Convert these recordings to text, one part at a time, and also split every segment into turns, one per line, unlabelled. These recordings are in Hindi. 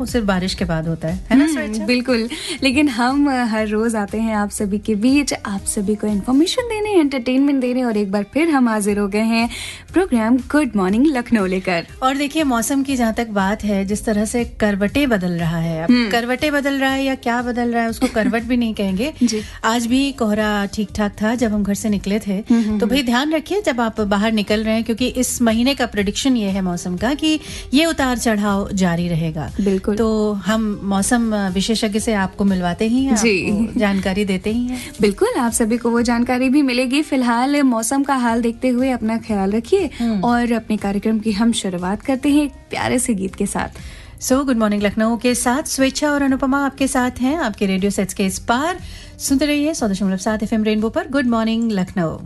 सिर्फ बारिश के बाद होता है ना स्वेच्छा?
बिल्कुल। लेकिन हम हर रोज आते हैं आप सभी के बीच, आप सभी को इन्फॉर्मेशन देने, एंटरटेनमेंट देने, और एक बार फिर हम हाजिर हो गए हैं प्रोग्राम गुड मॉर्निंग लखनऊ लेकर।
और देखिए, मौसम की जहाँ तक बात है, जिस तरह से करवटें बदल रहा है, अब करवटें बदल रहा है या क्या बदल रहा है, उसको करवट भी नहीं कहेंगे।
जी।
आज भी कोहरा ठीक ठाक था जब हम घर से निकले थे। तो भाई ध्यान रखिए जब आप बाहर निकल रहे हैं, क्योंकि इस महीने का प्रेडिक्शन ये है मौसम का कि ये उतार चढ़ाव जारी रहेगा।
बिल्कुल।
तो हम मौसम विशेषज्ञ से आपको मिलवाते ही हैं, आपको जानकारी देते ही हैं।
बिल्कुल, आप सभी को वो जानकारी भी मिलेगी। फिलहाल मौसम का हाल देखते हुए अपना ख्याल रखिए और अपने कार्यक्रम की हम शुरुआत करते हैं एक प्यारे से गीत के साथ।
गुड मॉर्निंग लखनऊ के साथ स्वेच्छा और अनुपमा आपके साथ हैं, आपके रेडियो सेट्स के इस पार। सुनते रहिए 100.7 FM रेनबो पर गुड मॉर्निंग लखनऊ।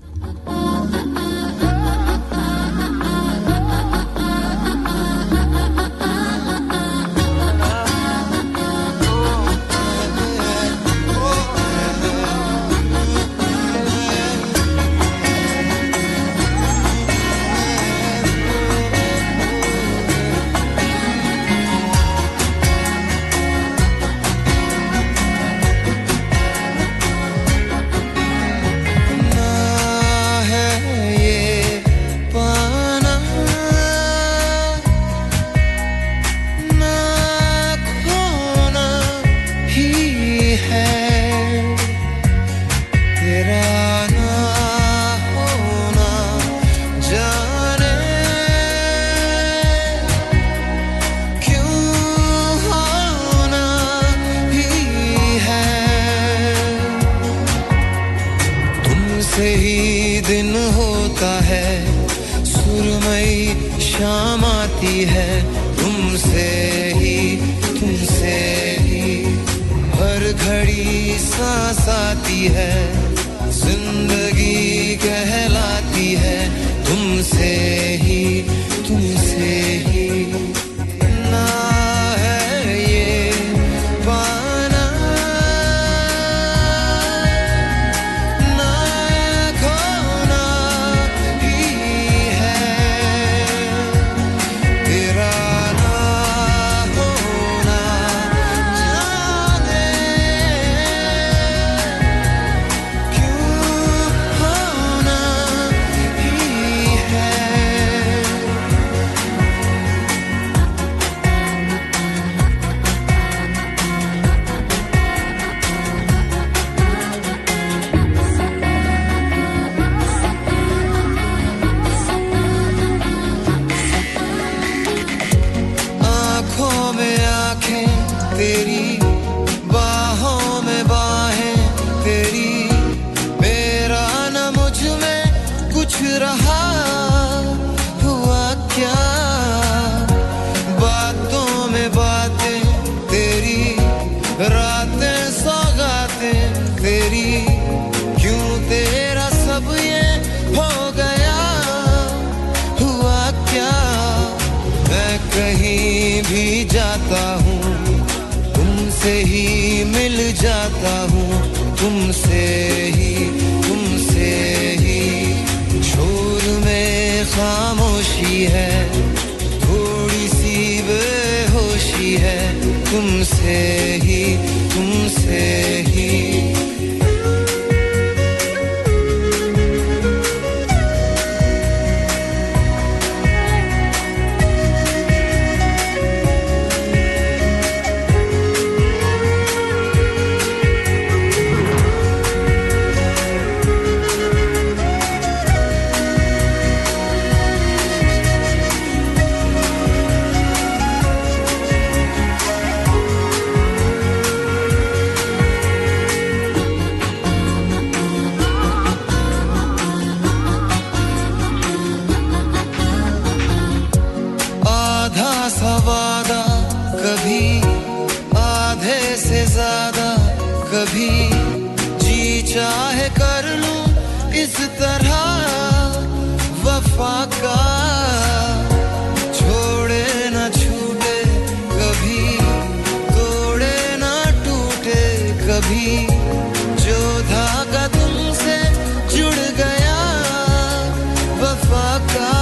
वफा का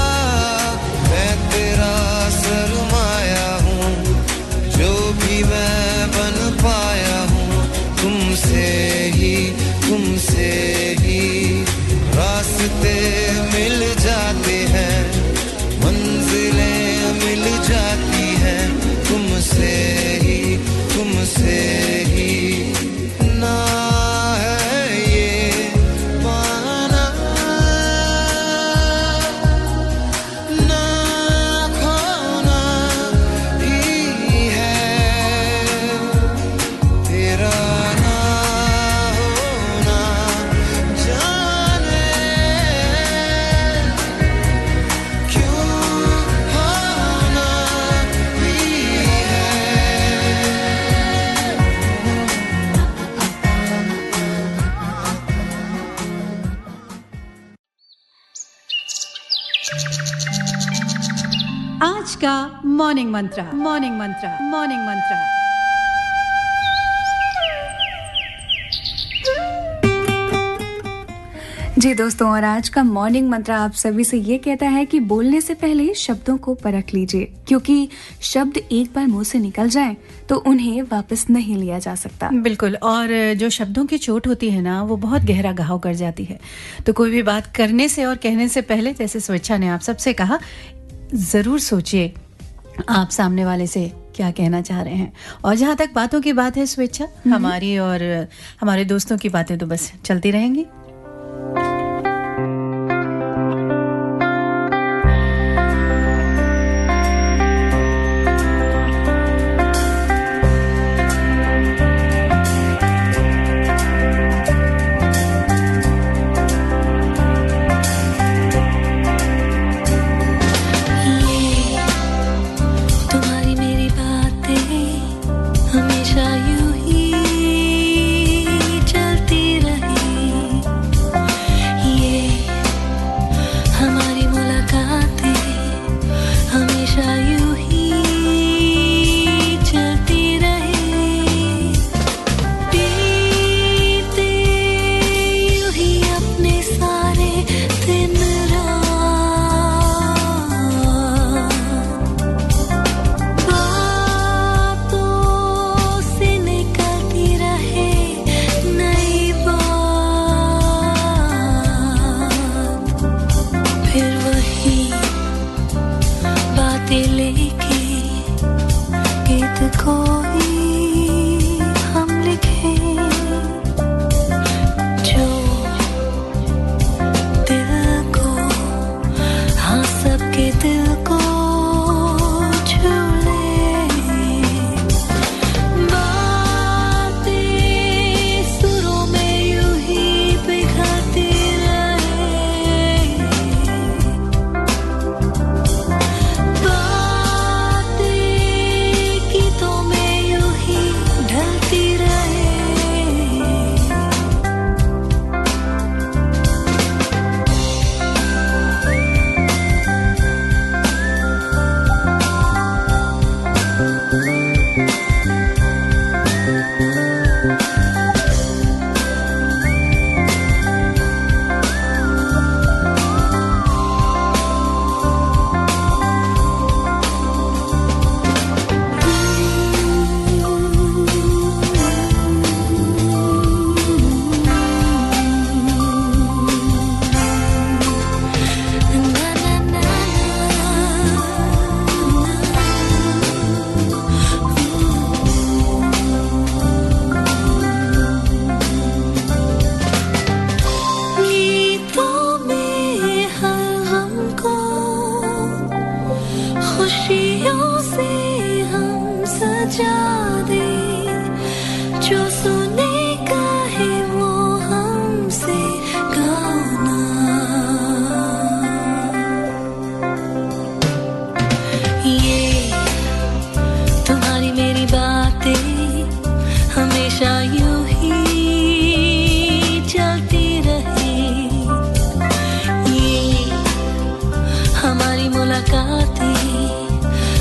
मैं तेरा सरमाया हूँ, जो भी मैं बन पाया हूँ तुमसे ही रास्ते मिल जाते हैं मंजिलें मिल जाती हैं तुमसे ही ना है ये पाना ना खोना ही है तेरा ना होना जाने क्यों होना ही है
आज का मॉर्निंग मंत्रा
जी दोस्तों, और आज का मॉर्निंग मंत्र आप सभी से ये कहता है कि बोलने से पहले शब्दों को परख लीजिए, क्योंकि शब्द एक बार मुंह से निकल जाएं तो उन्हें वापस नहीं लिया जा सकता।
बिल्कुल, और जो शब्दों की चोट होती है ना, वो बहुत गहरा घाव कर जाती है। तो कोई भी बात करने से और कहने से पहले, जैसे स्वेच्छा ने आप सबसे कहा, जरूर सोचिए आप सामने वाले से क्या कहना चाह रहे हैं। और जहाँ तक बातों की बात है स्वेच्छा, हमारी और हमारे दोस्तों की बातें तो बस चलती रहेंगी।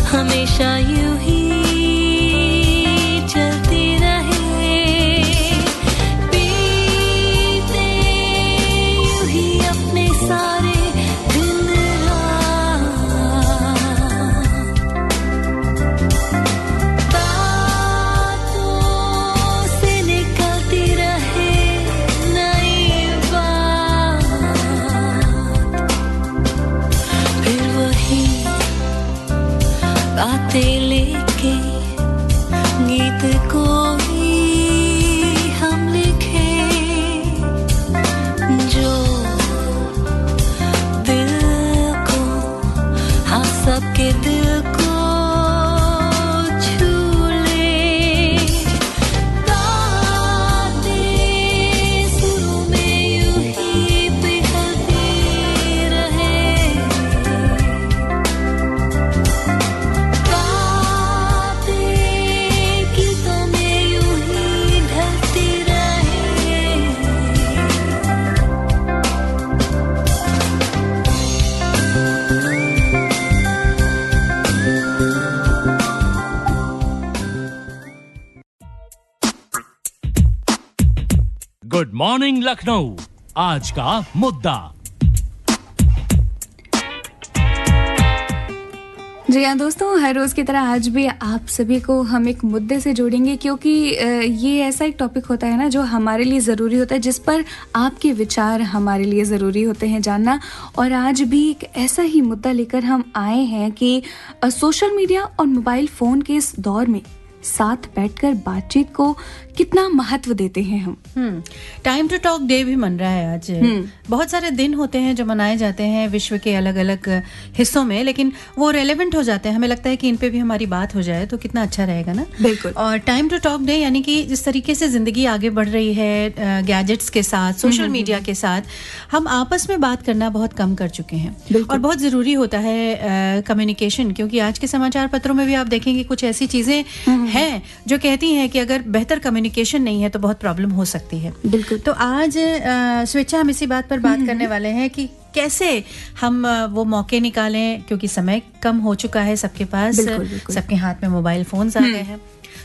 हमेशा यूं ही चलती रहे। गुड मॉर्निंग लखनऊ, आज का मुद्दा।
जी हाँ दोस्तों, हर रोज़ की तरह आज भी आप सभी को हम एक मुद्दे से जोड़ेंगे, क्योंकि ये ऐसा एक टॉपिक होता है ना जो हमारे लिए ज़रूरी होता है, जिस पर आपके विचार हमारे लिए ज़रूरी होते हैं जानना। और आज भी एक ऐसा ही मुद्दा लेकर हम आए हैं कि सोशल मीडिया और मोबाइल फ़ोन के इस दौर में साथ बैठकर बातचीत को कितना महत्व देते हैं हम।
टाइम टू टॉक डे भी मन रहा है आज। बहुत सारे दिन होते हैं जो मनाए जाते हैं विश्व के अलग अलग हिस्सों में, लेकिन वो रेलेवेंट हो जाते हैं। हमें लगता है कि इन पे भी हमारी बात हो जाए तो कितना अच्छा रहेगा ना।
बिल्कुल।
और टाइम टू टॉक डे यानी कि जिस तरीके से जिंदगी आगे बढ़ रही है गैजेट्स के साथ, सोशल मीडिया के साथ, हम आपस में बात करना बहुत कम कर चुके हैं। और बहुत ज़रूरी होता है कम्युनिकेशन, क्योंकि आज के समाचार पत्रों में भी आप देखेंगे कुछ ऐसी चीज़ें हैं जो कहती हैं कि अगर बेहतर कम्युनिकेशन नहीं है तो बहुत प्रॉब्लम हो सकती है।
बिल्कुल।
तो आज स्वेच्छा हम इसी बात पर बात करने वाले हैं कि कैसे हम वो मौके निकालें, क्योंकि समय कम हो चुका है सबके पास।
बिल्कुल।
सबके हाथ में मोबाइल फोन्स आ गए हैं।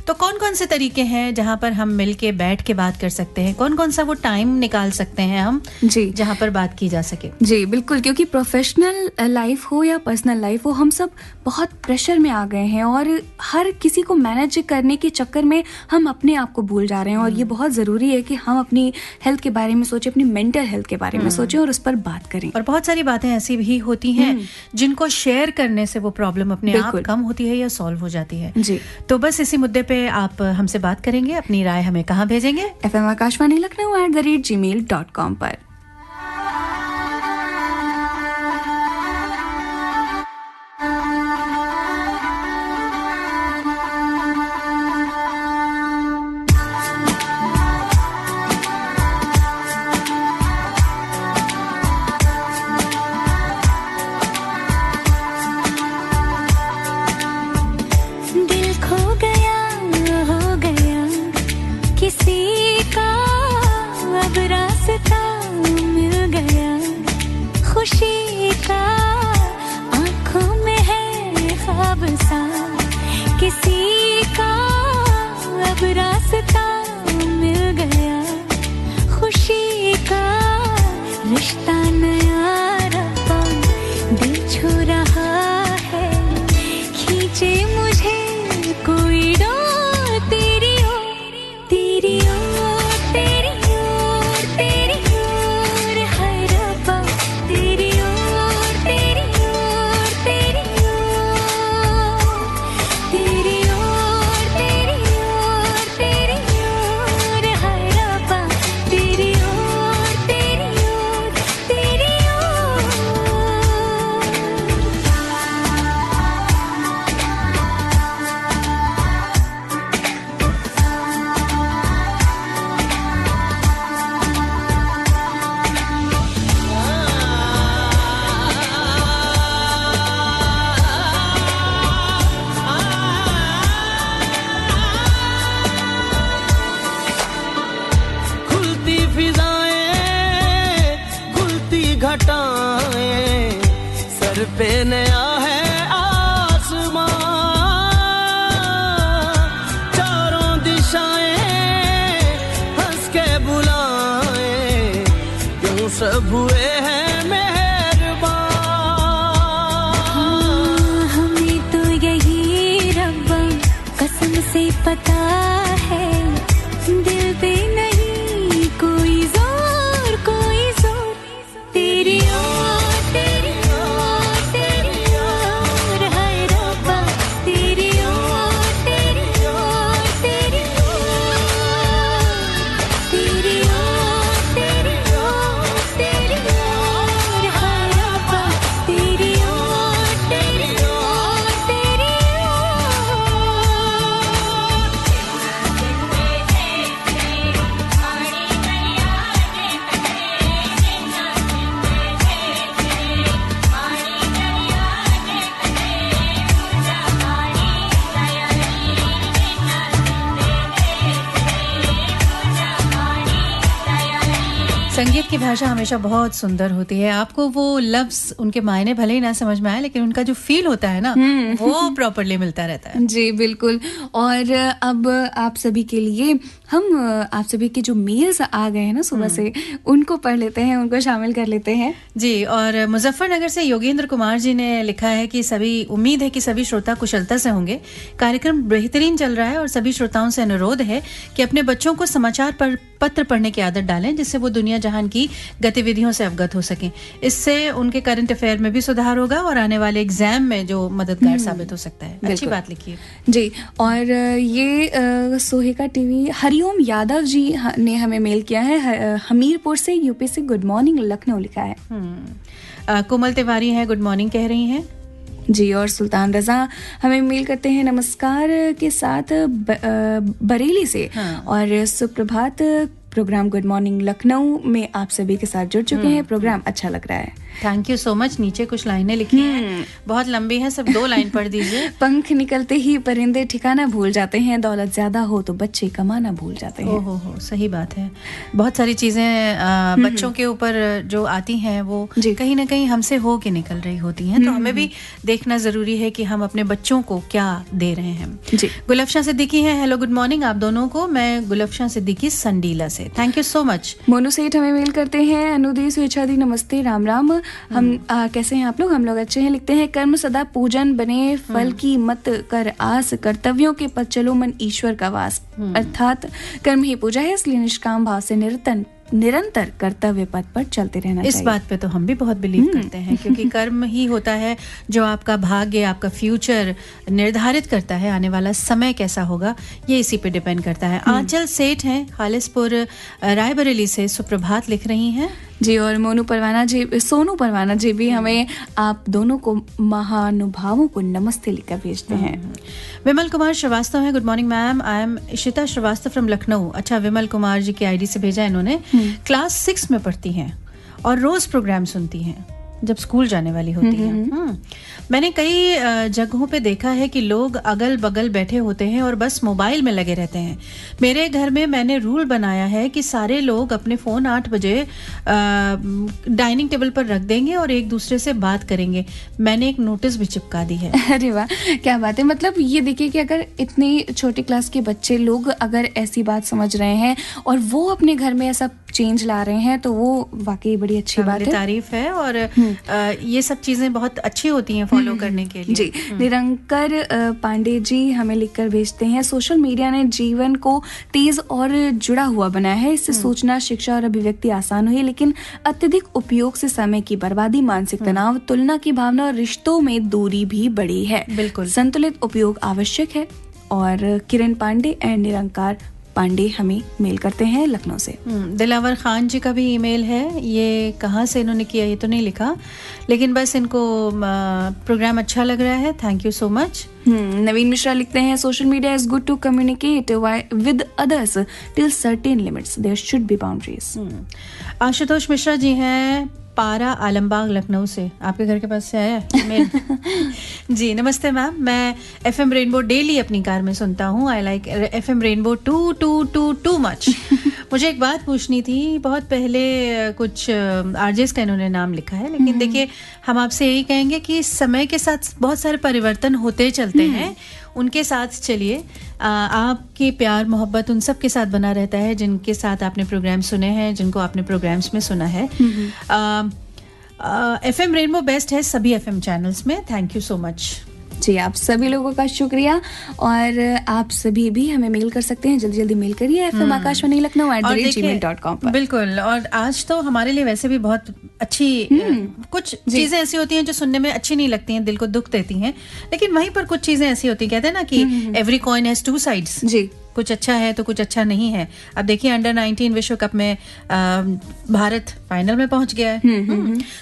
तो कौन कौन से तरीके हैं जहां पर हम मिलके बैठ के बात कर सकते हैं? कौन कौन सा वो टाइम निकाल सकते हैं हम
जी
जहां पर बात की जा सके?
जी बिल्कुल, क्योंकि प्रोफेशनल लाइफ हो या पर्सनल लाइफ हो, हम सब बहुत प्रेशर में आ गए हैं और हर किसी को मैनेज करने के चक्कर में हम अपने आप को भूल जा रहे हैं। और ये बहुत ज़रूरी है कि हम अपनी हेल्थ के बारे में सोचें, अपनी मेंटल हेल्थ के बारे में सोचें और उस पर बात करें।
और बहुत सारी बातें ऐसी भी होती हैं जिनको शेयर करने से वो प्रॉब्लम अपने आप कम होती है या सॉल्व हो जाती है।
जी,
तो बस इसी मुद्दे पे आप हमसे बात करेंगे। अपनी राय हमें कहाँ भेजेंगे?
FM आकाशवाणी लखनऊ @gmail.com पर।
पे नया है आसमां, चारों दिशाएं हंस के बुलाएं, क्यों सब हुए हैं मेहरबान।
हमें तो यही रब्बा कसम से पता है, दिल पे नहीं कोई जोर, कोई जोर तेरी
संगीत की भाषा हमेशा बहुत सुंदर होती है। आपको वो लफ्ज उनके मायने भले ही ना समझ में आए, लेकिन उनका जो फील होता है ना वो प्रॉपरली मिलता रहता है।
जी बिल्कुल। और अब आप सभी के लिए हम आप सभी के जो मेल्स आ गए हैं ना सुबह से, उनको पढ़ लेते हैं, उनको शामिल कर लेते हैं।
जी, और मुजफ्फरनगर से योगेंद्र कुमार जी ने लिखा है कि सभी उम्मीद है कि सभी श्रोता कुशलता से होंगे। कार्यक्रम बेहतरीन चल रहा है और सभी श्रोताओं से अनुरोध है कि अपने बच्चों को समाचार पत्र पढ़ने की आदत डालें, जिससे वो दुनिया जहान की गतिविधियों से अवगत हो सकें। इससे उनके करंट अफेयर में भी सुधार होगा और आने वाले एग्जाम में जो मददगार साबित हो सकता है। अच्छी बात लिखी है
जी। और ये सोहेका टीवी हरिओम यादव जी ने हमें मेल किया है, हमीरपुर से, यूपी से। गुड मॉर्निंग लखनऊ लिखा है।
कोमल तिवारी है, गुड मॉर्निंग कह रही हैं
जी। और सुल्तान रजा हमें मेल करते हैं नमस्कार के साथ बरेली से। और सुप्रभात, प्रोग्राम गुड मॉर्निंग लखनऊ में आप सभी के साथ जुड़ चुके हैं। प्रोग्राम अच्छा लग रहा है।
Thank you so much. नीचे कुछ लाइनें लिखी हैं, बहुत लंबी हैं, सब 2 लाइन पढ़ दीजिए।
पंख निकलते ही परिंदे ठिकाना भूल जाते हैं, दौलत ज्यादा हो तो बच्चे कमाना भूल जाते हैं।
ओहो, सही बात है। बहुत सारी चीजें बच्चों के ऊपर जो आती हैं वो कहीं ना कहीं हमसे हो के निकल रही होती हैं, तो हमें भी देखना जरूरी है कि हम अपने बच्चों को क्या दे रहे हैं जी। गुलफशा सिद्दीकी है, हेलो गुड मॉर्निंग आप दोनों को। मैं गुलफशा सिद्दीकी संडीला से, thank you so much.
Monu सेठ हमें मेल करते हैं, अनुदी स्वेच्छा दी नमस्ते, राम राम। हम कैसे हैं आप लोग? हम लोग अच्छे हैं। लिखते हैं कर्म सदा पूजन बने, फल की मत कर आस, कर्तव्यों के पद चलो मन ईश्वर का वास। अर्थात कर्म ही पूजा है, इसलिए निष्काम भाव से निरंतर कर्तव्य पथ पर चलते रहना चाहिए।
इस बात पे तो हम भी बहुत बिलीव करते हैं, क्योंकि कर्म ही होता है जो आपका भाग्य, आपका फ्यूचर निर्धारित करता है। आने वाला समय कैसा होगा ये इसी पे डिपेंड करता है। आंचल सेठ हैं, खालिसपुर रायबरेली से, सुप्रभात लिख रही हैं
जी। और सोनू परवाना जी भी हमें आप दोनों को महानुभावों को नमस्ते लिखकर भेजते हैं।
विमल कुमार श्रीवास्तव है, good morning ma'am, I am Ishita Srivastava from Lucknow. अच्छा, विमल कुमार जी की आईडी से भेजा इन्होंने। क्लास 6 में पढ़ती हैं और रोज प्रोग्राम सुनती हैं जब स्कूल जाने वाली होती हैं। मैंने कई जगहों पे देखा है कि लोग अगल बगल बैठे होते हैं और बस मोबाइल में लगे रहते हैं। मेरे घर में मैंने रूल बनाया है कि सारे लोग अपने फ़ोन 8 बजे डाइनिंग टेबल पर रख देंगे और एक दूसरे से बात करेंगे। मैंने एक नोटिस भी चिपका दी है।
अरे वाह, क्या बात है। मतलब ये देखिए कि अगर इतनी छोटी क्लास के बच्चे लोग अगर ऐसी बात समझ रहे हैं और वो अपने घर में ऐसा चेंज ला रहे हैं, तो वो वाकई बड़ी अच्छी बात है,
तारीफ है। और ये सब चीजें बहुत अच्छी होती हैं फॉलो करने के लिए।
जी। निरंकर पांडे जी हमें लिखकर भेजते हैं, सोशल मीडिया ने जीवन को तेज और जुड़ा हुआ बनाया है। इससे सोचना, शिक्षा और अभिव्यक्ति आसान हुई, लेकिन अत्यधिक उपयोग से समय की बर्बादी, मानसिक तनाव, तुलना की भावना और रिश्तों में दूरी भी बढ़ी है।
बिल्कुल, संतुलित
उपयोग आवश्यक है। और किरण पांडे एंड निरंकार पांडे हमें मेल करते हैं लखनऊ से।
दिलावर खान जी का भी ईमेल है, ये कहाँ से इन्होंने किया ये तो नहीं लिखा, लेकिन बस इनको प्रोग्राम अच्छा लग रहा है, thank you so much.
Naveen Mishra लिखते हैं, social media is good to communicate with others till certain limits, there should be boundaries.
Ashutosh Mishra ji हैं, पारा आलमबाग लखनऊ से, आपके घर के पास से आया ईमेल। जी नमस्ते मैम, मैं FM रेनबो डेली अपनी कार में सुनता हूँ। I like FM rainbow too much. मुझे एक बात पूछनी थी, बहुत पहले कुछ आरजेस का इन्होंने नाम लिखा है, लेकिन देखिए हम आपसे यही कहेंगे कि समय के साथ बहुत सारे परिवर्तन होते चलते हैं, उनके साथ चलिए। आपकी प्यार मोहब्बत उन सब के साथ बना रहता है जिनके साथ आपने प्रोग्राम सुने हैं, जिनको आपने प्रोग्राम्स में सुना है। FM रेनबो बेस्ट है सभी FM चैनल्स में, थैंक यू सो मच।
जी, आप सभी लोगों का शुक्रिया। और आप सभी भी हमें मेल कर सकते हैं, जल्दी जल्दी मेल करिए FM आकाशवाणी लखनऊ @gmail.com पर।
बिल्कुल, और आज तो हमारे लिए वैसे भी बहुत अच्छी कुछ चीजें ऐसी होती हैं जो सुनने में अच्छी नहीं लगती हैं, दिल को दुख देती हैं, लेकिन वहीं पर कुछ चीजें ऐसी होती हैं, कहते हैं ना कि एवरी कॉइन हैज 2 साइड्स। जी, कुछ अच्छा है तो कुछ अच्छा नहीं है। अब देखिए अंडर-19 विश्व कप में भारत फाइनल में पहुंच गया है,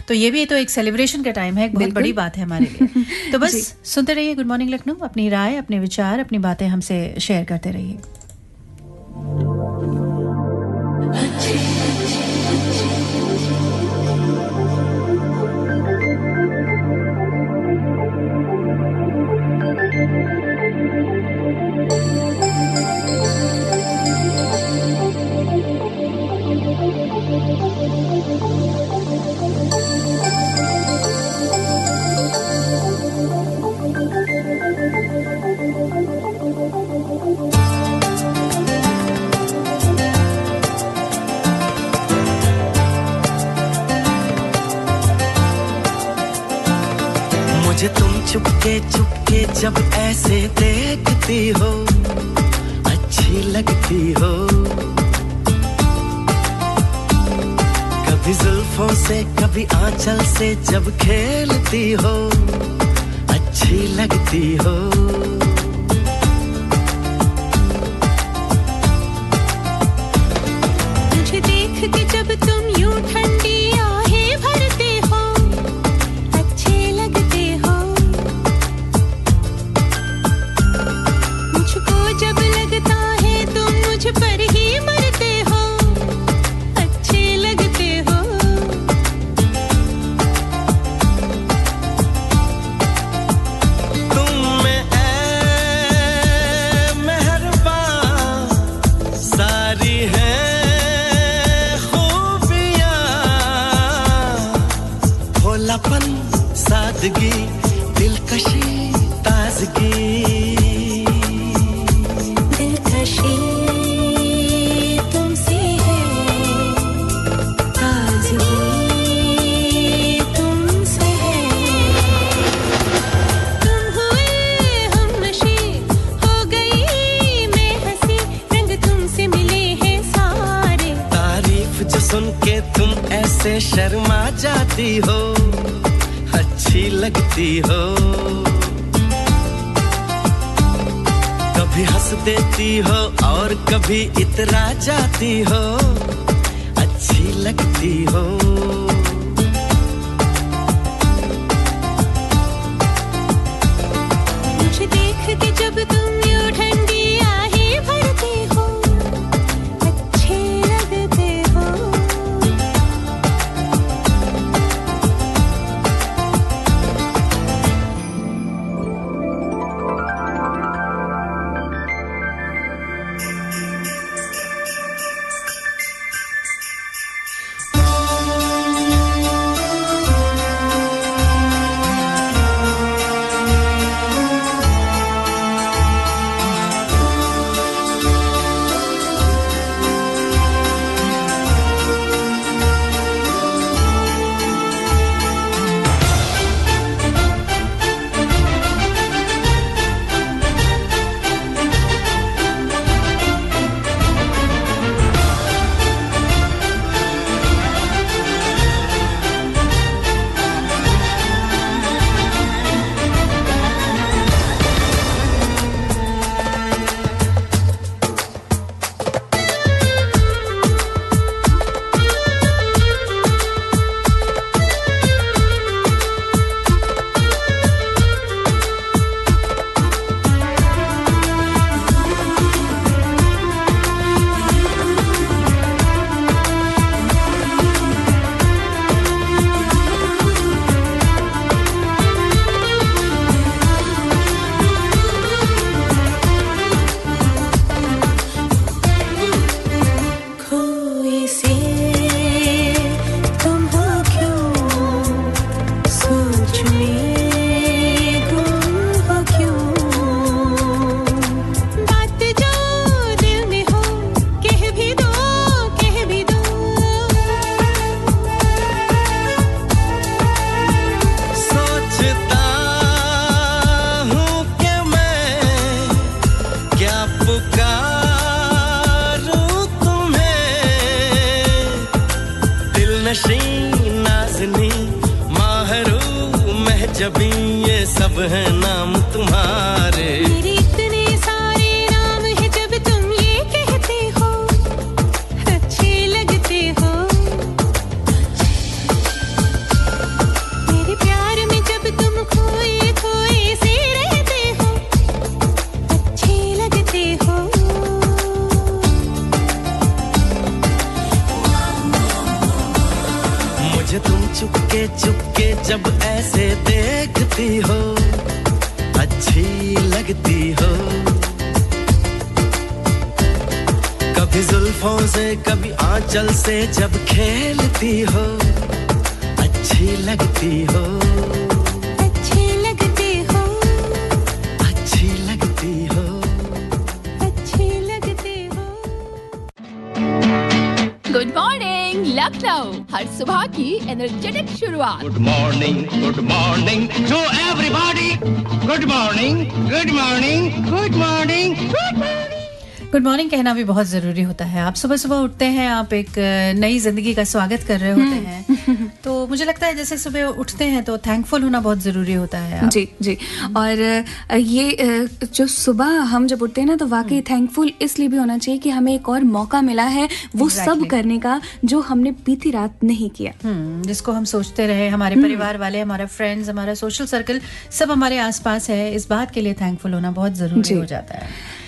तो ये भी तो एक सेलिब्रेशन का टाइम है, एक बहुत बड़ी बात है हमारे लिए। तो बस सुनते रहिए गुड मॉर्निंग लखनऊ, अपनी राय, अपने विचार, अपनी बातें हमसे शेयर करते रहिए।
चुपके चुपके जब ऐसे देखती हो अच्छी लगती हो कभी जुल्फों से कभी आंचल से जब खेलती हो अच्छी लगती हो
मुझे देख के जब तुम यूं ठंडी आहें भरते हो अच्छे लगते हो मुझको जब लगता है तुम मुझ पर ही मरते हो अच्छे लगते हो
तुम में ऐ मेहरबान सारी हैं खूबियां भोलापन सादगी दिलकशी ताजगी
दिलकशी तुमसे है ताजगी तुमसे है तुम हुए हमनशी हो गई मैं हंसी रंग तुमसे मिले हैं सारे
तारीफ जो सुन के तुम ऐसे शर्मा जाती हो अच्छी लगती हो कभी हंस देती हो और कभी इतरा जाती हो अच्छी लगती हो
मुझे देख के जब तुम यूं ठंडी आहें भरते हो अच्छे लगते हो खोए से तुम हो क्यों सोच में गुम हो क्यों बात जो दिल में हो कह भी दो
सोचता हूँ कि मैं क्या पुकारूं तुम्हें दिलनशी नाज़नी माहरू महजबी ये सब है नाम तुम्हारे
मेरे इतने सारे नाम है जब तुम ये कहते हो अच्छे लगते हो मेरे प्यार में जब तुम खोए खोए से रहते हो अच्छे लगते हो
मुझे तुम चुपके चुपके जब ऐसे देखती हो अच्छी लगती हो कभी जुल्फों से कभी आंचल से जब खेलती हो अच्छी लगती हो
अच्छे लगते हो
अच्छी लगती हो
अच्छे लगते हो
गुड मॉर्निंग
मॉर्निंग लखनऊ, हर सुबह की एनर्जेटिक शुरुआत।
Good morning to everybody. Good morning, good morning, good morning, good morning.
Good morning कहना भी बहुत ज़रूरी होता है। आप सुबह सुबह उठते हैं, आप एक नई ज़िंदगी का स्वागत कर रहे होते हैं, तो मुझे लगता है जैसे सुबह उठते हैं तो थैंकफुल होना बहुत ज़रूरी होता है।
जी जी। और ये जो सुबह हम जब उठते हैं ना, तो वाकई थैंकफुल इसलिए भी होना चाहिए कि हमें एक और मौका मिला है वो सब करने का जो हमने बीती रात नहीं किया,
जिसको हम सोचते रहे। हमारे परिवार वाले, हमारा फ्रेंड्स, हमारा सोशल सर्कल सब हमारे आसपास है। इस बात के लिए थैंकफुल होना बहुत ज़रूरी हो जाता है।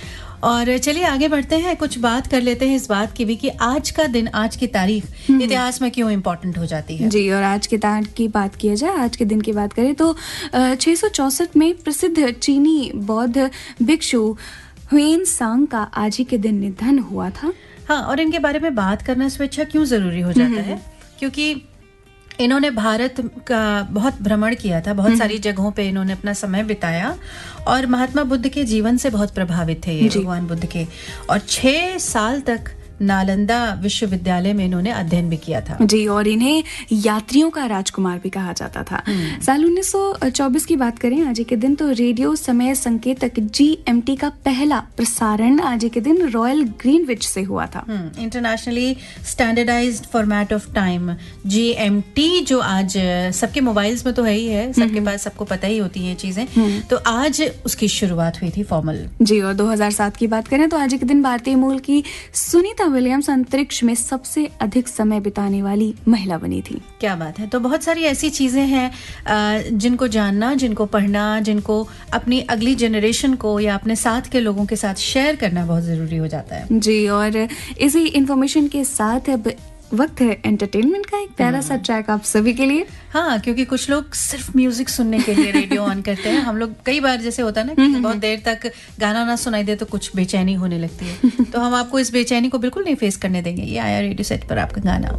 और चलिए आगे बढ़ते हैं, कुछ बात कर लेते हैं इस बात की भी कि आज का दिन, आज की तारीख इतिहास में क्यों इम्पोर्टेंट हो जाती है।
जी, और आज के तारीख की बात किया जाए, आज के दिन की बात करें तो 664 में प्रसिद्ध चीनी बौद्ध भिक्षु ह्वेन सांग का आज ही के दिन निधन हुआ था।
हाँ, और इनके बारे में बात करना स्वेच्छा क्यों जरूरी हो जाता है, क्योंकि इन्होंने भारत का बहुत भ्रमण किया था, बहुत सारी जगहों पे इन्होंने अपना समय बिताया और महात्मा बुद्ध के जीवन से बहुत प्रभावित थे ये, भगवान बुद्ध के। और 6 साल तक नालंदा विश्वविद्यालय में इन्होंने अध्ययन भी किया था।
जी, और इन्हें यात्रियों का राजकुमार भी कहा जाता था। साल 1924 की बात करें आज के दिन, तो रेडियो समय संकेतक GMT का पहला प्रसारण आज के दिन रॉयल ग्रीनविच से हुआ था।
Internationally standardised format of time, GMT, जो आज सबके मोबाइल्स में तो है ही है, सबके पास, सबको पता ही होती है चीजें, तो आज उसकी शुरुआत हुई थी फॉर्मल।
जी, और 2007 की बात करें तो आज के दिन भारतीय मूल की सुनीता विलियम्स अंतरिक्ष में सबसे अधिक समय बिताने वाली महिला बनी थी।
क्या बात है। तो बहुत सारी ऐसी चीजें हैं जिनको जानना, जिनको पढ़ना, जिनको अपनी अगली जनरेशन को या अपने साथ के लोगों के साथ शेयर करना बहुत जरूरी हो जाता है।
जी, और इसी इंफॉर्मेशन के साथ अब वक्त है एंटरटेनमेंट का, एक प्यारा सा ट्रैक आप सभी के लिए।
हाँ, क्योंकि कुछ लोग सिर्फ म्यूजिक सुनने के लिए रेडियो ऑन करते हैं। हम लोग कई बार जैसे होता है ना कि बहुत देर तक गाना ना सुनाई दे तो कुछ बेचैनी होने लगती है, तो हम आपको इस बेचैनी को बिल्कुल नहीं फेस करने देंगे। ये आया रेडियो सेट पर आपका गाना।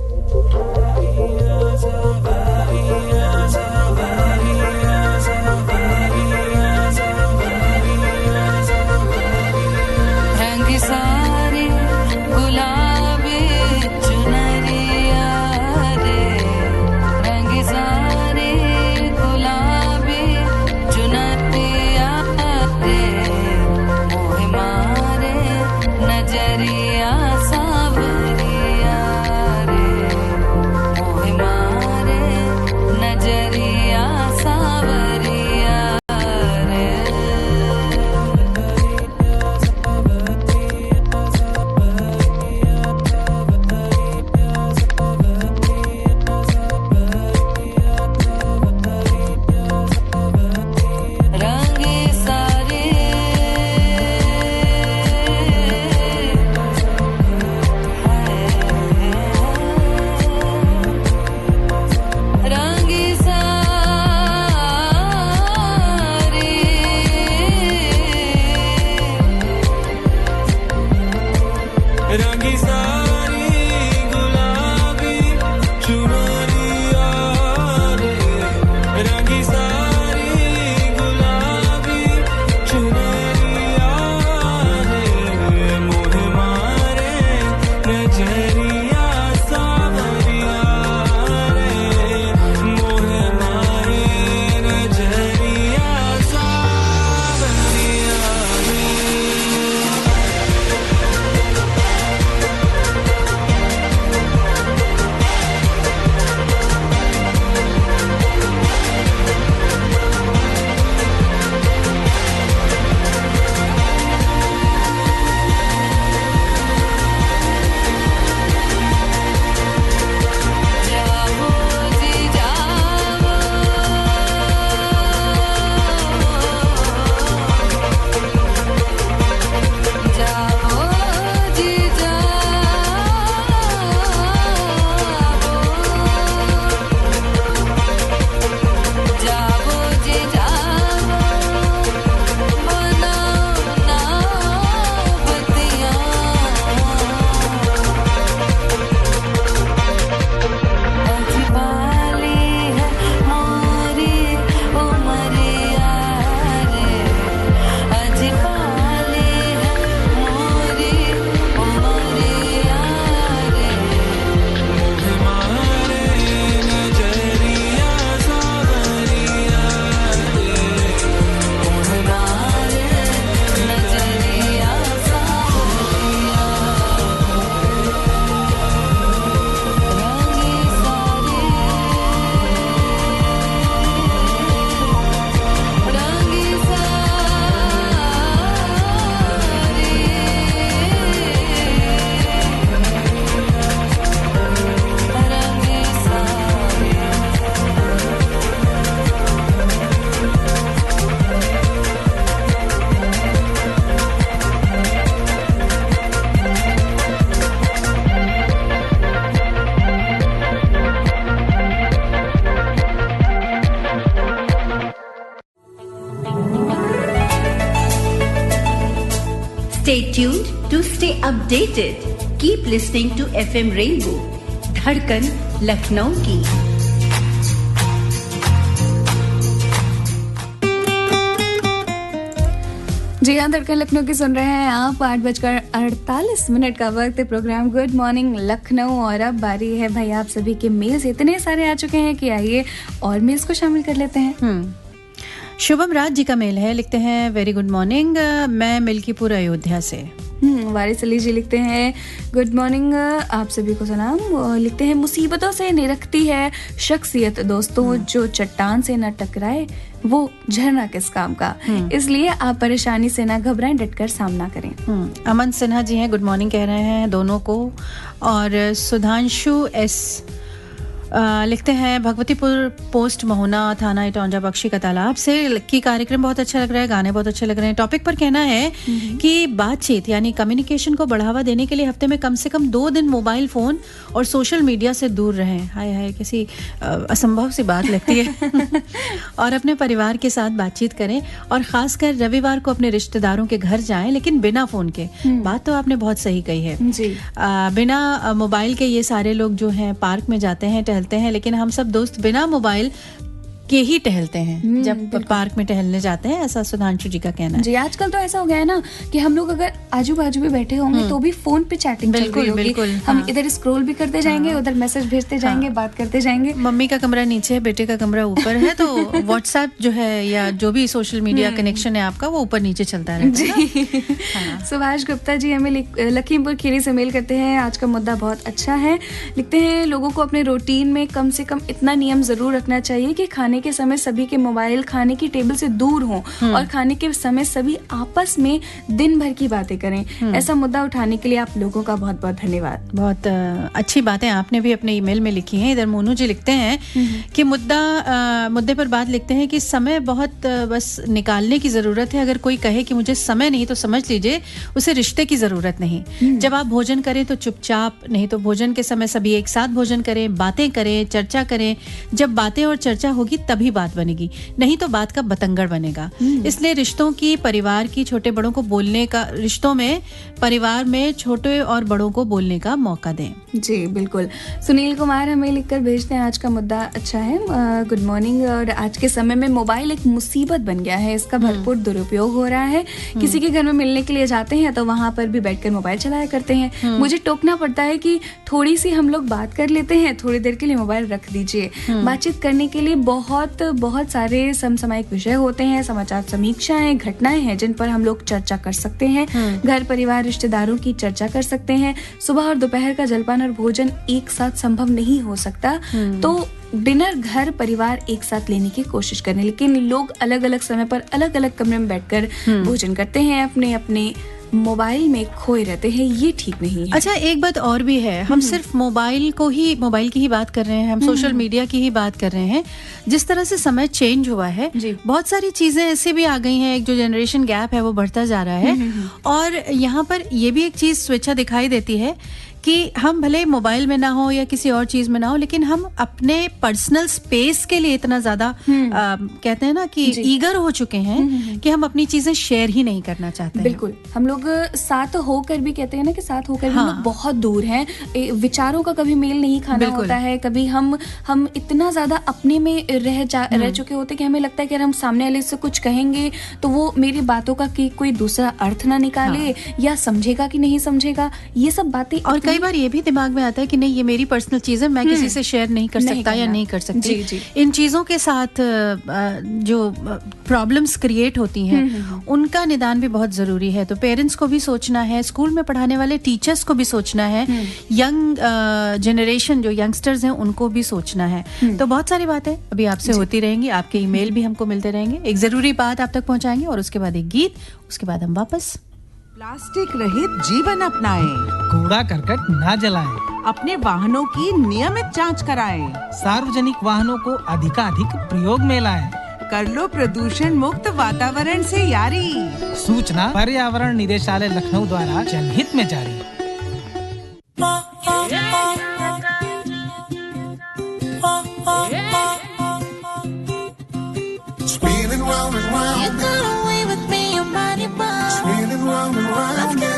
Stay tuned to stay updated. Keep listening to FM Rainbow, धड़कन लखनऊ की।
जी हाँ, धड़कन लखनऊ की सुन रहे हैं आप। 8:48 का वक्त है। प्रोग्राम गुड मॉर्निंग लखनऊ और अब बारी है भाई आप सभी के मेल्स इतने सारे आ चुके हैं कि आइए और मेल्स को शामिल कर लेते हैं।
शुभम राज जी का मेल है, लिखते हैं वेरी गुड मॉर्निंग, मैं मिल्कीपुर अयोध्या से।
वारिस अली जी लिखते हैं गुड मॉर्निंग आप सभी को सलाम। लिखते हैं मुसीबतों से निरखती है शख्सियत दोस्तों, जो चट्टान से न टकराए वो झरना किस काम का, इसलिए आप परेशानी से ना घबराएं, डटकर सामना करें।
अमन सिन्हा जी हैं, गुड मॉर्निंग कह रहे हैं दोनों को। और सुधांशु एस लिखते हैं भगवतीपुर पोस्ट महोना थाना इटौंजा बख्शी का तालाब से की कार्यक्रम बहुत अच्छा लग रहा है, गाने बहुत अच्छे लग रहे हैं। टॉपिक पर कहना है कि बातचीत यानी कम्युनिकेशन को बढ़ावा देने के लिए हफ्ते में कम से कम 2 दिन मोबाइल फोन और सोशल मीडिया से दूर रहें। हाय हाय, किसी असंभव सी बात लगती है। और अपने परिवार के साथ बातचीत करें और खासकर रविवार को अपने रिश्तेदारों के घर जाएं, लेकिन बिना फोन के। बात तो आपने बहुत सही कही है
जी।
बिना मोबाइल के ये सारे लोग जो हैं पार्क में जाते हैं, टहलते हैं, लेकिन हम सब दोस्त बिना मोबाइल के ही टहलते हैं जब पार्क में टहलने जाते हैं, ऐसा सुधांशु जी का कहना है।
जी, आजकल तो ऐसा हो गया है ना कि हम लोग अगर आजू बाजू में बैठे होंगे तो भी फोन पे चैटिंग चल रही होगी।
बिल्कुल,
हम इधर स्क्रॉल भी करते जाएंगे, उधर मैसेज भेजते जाएंगे, बात करते जाएंगे।
मम्मी का कमरा नीचे है, बेटे का कमरा ऊपर है, तो व्हाट्सएप जो है या जो भी सोशल मीडिया कनेक्शन है आपका वो ऊपर नीचे चलता रहता है।
सुभाष गुप्ता जी हमें लखीमपुर खीरी से मेल करते हैं, आज का मुद्दा बहुत अच्छा है। लिखते हैं लोगों को अपने रूटीन में कम से कम इतना नियम जरूर रखना चाहिए कि खाने के समय सभी के मोबाइल खाने की टेबल से दूर हों और खाने के समय सभी आपस में दिन भर की बातें करें। ऐसा मुद्दा उठाने के लिए आप लोगों का बहुत बहुत धन्यवाद।
बहुत अच्छी बातें आपने भी अपने ईमेल में लिखी हैं। इधर मोनू जी लिखते हैं कि मुद्दे पर बात लिखते हैं कि समय बहुत बस निकालने की जरूरत है। अगर कोई कहे कि मुझे समय नहीं तो समझ लीजिए उसे रिश्ते की जरूरत नहीं। जब आप भोजन करें तो चुपचाप, नहीं तो भोजन के समय सभी एक साथ भोजन करें, बातें करें, चर्चा करें। जब बातें और चर्चा होगी तभी बात बनेगी, नहीं तो बात का बतंगड़ बनेगा। इसलिए रिश्तों की, परिवार की, छोटे बड़ों को बोलने का, रिश्तों में परिवार में छोटे और बड़ों को बोलने का मौका दें।
जी बिल्कुल। सुनील कुमार हमें लिखकर भेजते हैं आज का मुद्दा अच्छा है, गुड मॉर्निंग। और आज के समय में मोबाइल एक मुसीबत बन गया है, इसका भरपूर दुरुपयोग हो रहा है। किसी के घर में मिलने के लिए जाते हैं तो वहां पर भी बैठकर मोबाइल चलाया करते हैं। मुझे टोकना पड़ता है कि थोड़ी सी हम लोग बात कर लेते हैं, थोड़ी देर के लिए मोबाइल रख दीजिए। बातचीत करने के लिए बहुत सारे समसामयिक विषय होते हैं, समाचार समीक्षाएं, घटनाएं हैं जिन पर हम लोग चर्चा कर सकते हैं। घर परिवार रिश्तेदारों की चर्चा कर सकते हैं। सुबह और दोपहर का जलपान और भोजन एक साथ संभव नहीं हो सकता, तो डिनर घर परिवार एक साथ लेने की कोशिश करें। लेकिन लोग अलग अलग समय पर अलग अलग कमरे में बैठकर भोजन करते हैं, अपने अपने मोबाइल में खोए रहते हैं, ये ठीक नहीं है।
अच्छा, एक बात और भी है, हम सिर्फ मोबाइल की ही बात कर रहे हैं, हम सोशल मीडिया की ही बात कर रहे हैं। जिस तरह से समय चेंज हुआ है, बहुत सारी चीजें ऐसे भी आ गई हैं, एक जो जनरेशन गैप है वो बढ़ता जा रहा है। और यहाँ पर ये भी एक चीज स्वेच्छा दिखाई देती है कि हम भले मोबाइल में ना हो या किसी और चीज में ना हो, लेकिन हम अपने पर्सनल स्पेस के लिए इतना ज्यादा कहते हैं ना कि ईगर हो चुके हैं कि हम अपनी चीजें शेयर ही नहीं करना चाहते हैं।
बिल्कुल, हम लोग साथ होकर भी कहते हैं ना कि साथ होकर भी हम लोग बहुत दूर हैं, विचारों का कभी मेल नहीं खाना होता है। कभी हम इतना ज्यादा अपने में रह चुके होते कि हमें लगता है कि अगर हम सामने वाले से कुछ कहेंगे तो वो मेरी बातों का कोई दूसरा अर्थ ना निकाले, या समझेगा कि नहीं समझेगा, ये सब बातें। और
कई बार ये भी दिमाग में आता है कि नहीं, ये मेरी पर्सनल चीज है, मैं किसी से शेयर नहीं कर सकता या नहीं कर सकती।
जी।
इन चीजों के साथ जो प्रॉब्लम्स क्रिएट होती हैं उनका निदान भी बहुत जरूरी है। तो पेरेंट्स को भी सोचना है, स्कूल में पढ़ाने वाले टीचर्स को भी सोचना है, यंग जनरेशन जो यंगस्टर्स हैं उनको भी सोचना है। तो बहुत सारी बातें अभी आपसे होती रहेंगी, आपके ईमेल भी हमको मिलते रहेंगे। एक जरूरी बात आप तक पहुंचाएंगे और उसके बाद एक गीत, उसके बाद हम वापस।
प्लास्टिक रहित जीवन अपनाएं,
कूड़ा करकट न जलाएं,
अपने वाहनों की नियमित जांच कराएं,
सार्वजनिक वाहनों को अधिकाधिक प्रयोग में लाएं,
कर लो प्रदूषण मुक्त वातावरण से यारी।
सूचना पर्यावरण निदेशालय लखनऊ द्वारा जनहित में जारी।
Spinning round and round. You got away with me, your body bomb. Spinning round and round.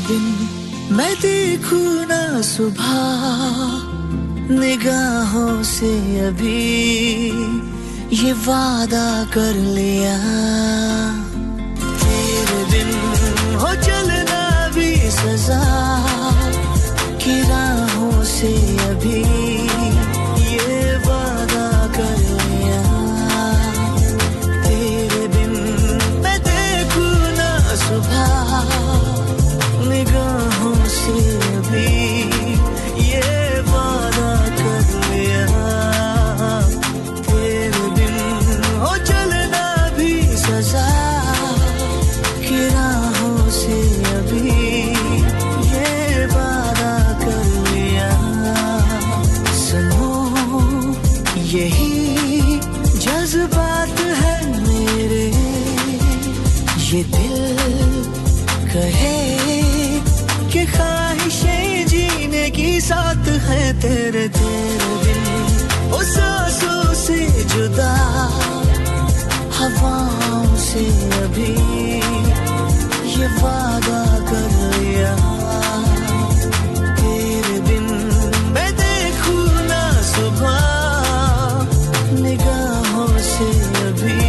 दिन मैं देखूं ना सुबह निगाहों से अभी ये वादा कर लिया तेरे बिन हो चलना भी सजा की राहों से अभी ये वादा कर लिया तेरे बिन मैं देखूं ना सुबह निगाहों से अभी ये वादा कर लिया तेरे बिन हो चलना भी सजा की राहों से अभी ये वादा कर लिया सुनो यही जज्बात है मेरे ये दिल कहे कि ख्वाहिशें जीने की साथ है तेरे तेरे बिन उस सांसों से जुदा हवाओं से अभी ये वादा कर लिया तेरे बिन मैं देखूं ना सुबह निगाहों से अभी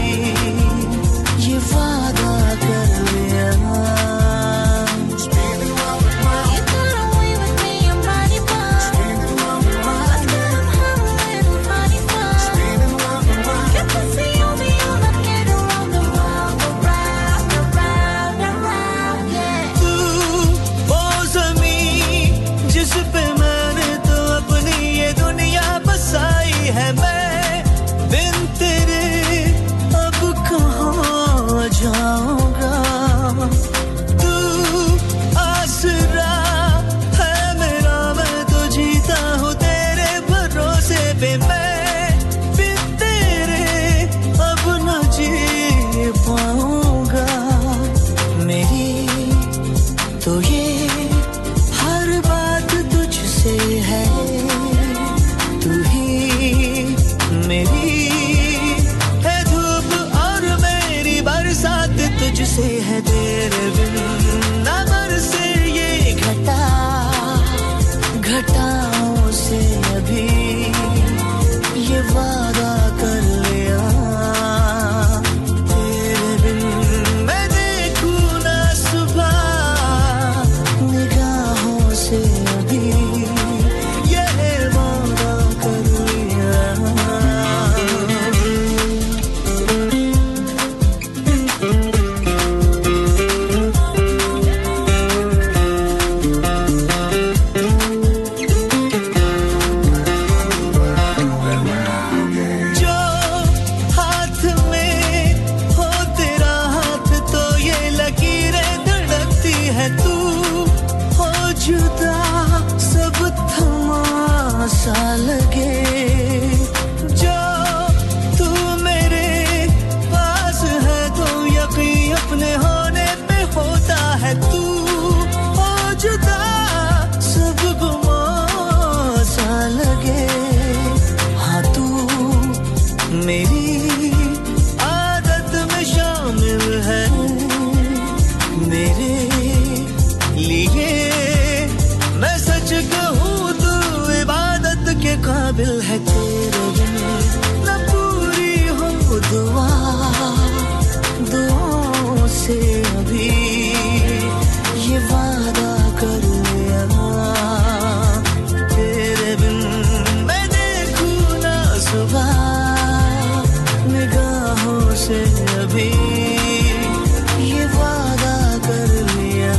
ये वादा कर लिया से है तेरे बिन ना बरसे ये घटाओं से अभी ये वादा कर लिया तेरे बिन मैं देखूं ना सुबह निगाहों से अभी ये वादा कर लिया सा लगे जो तू मेरे पास है तो यकीन अपने होने पे होता है तू हो जुदा सब गुमां सा लगे हाँ तू मेरी आदत में शामिल है मेरे लिए मैं सच कहूँ के काबिल है तेरे बिन न पूरी हो दुआओं से अभी ये वादा कर लिया तेरे बिन मैं देखूं ना सुबह निगाहों से अभी ये वादा कर लिया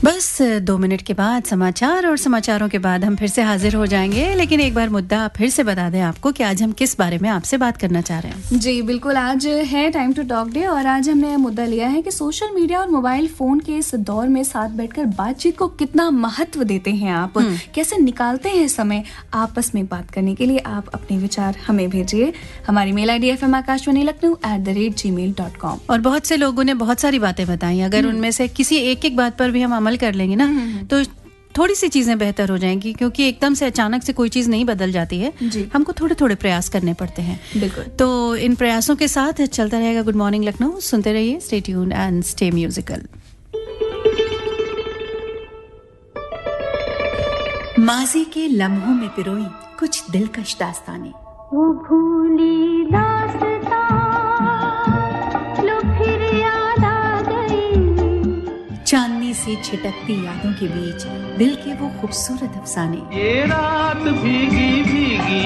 बस 2 मिनट के बाद समाचार और समाचारों के बाद हम फिर से हाजिर हो जाएंगे लेकिन एक बार मुद्दा फिर से बता दें आपको कि आज हम किस बारे में आपसे बात करना चाह रहे हैं।
जी बिल्कुल, आज है टाइम टू टॉक डे और आज हमने मुद्दा लिया है कि सोशल मीडिया और मोबाइल फोन के इस दौर में साथ बैठकर बातचीत को कितना महत्व देते हैं आप, कैसे निकालते हैं समय आपस में बात करने के लिए। आप अपने विचार हमें भेजिए, हमारी मेल ID fmakashvani@gmail.com।
और बहुत से लोगों ने बहुत सारी बातें बताई, अगर उनमें से किसी एक बात पर भी हम अमल कर लेंगे ना तो थोड़ी सी चीज़ें बेहतर हो जाएंगी, क्योंकि एकदम से अचानक से कोई चीज़ नहीं बदल जाती है
जी।
हमको थोड़े थोड़े प्रयास करने पड़ते हैं।
बिल्कुल।
तो इन प्रयासों के साथ चलता रहेगा गुड मॉर्निंग लखनऊ। सुनते रहिए, stay tuned and stay musical.
माजी के लम्हों में पिरोई कुछ दिलकश दास्तानें,
वो भूली दास्तां लो फिर याद आ गई।
चांदनी से छिटकती यादों के बीच दिल के वो खूबसूरत अफसाने।
ये रात भीगी भीगी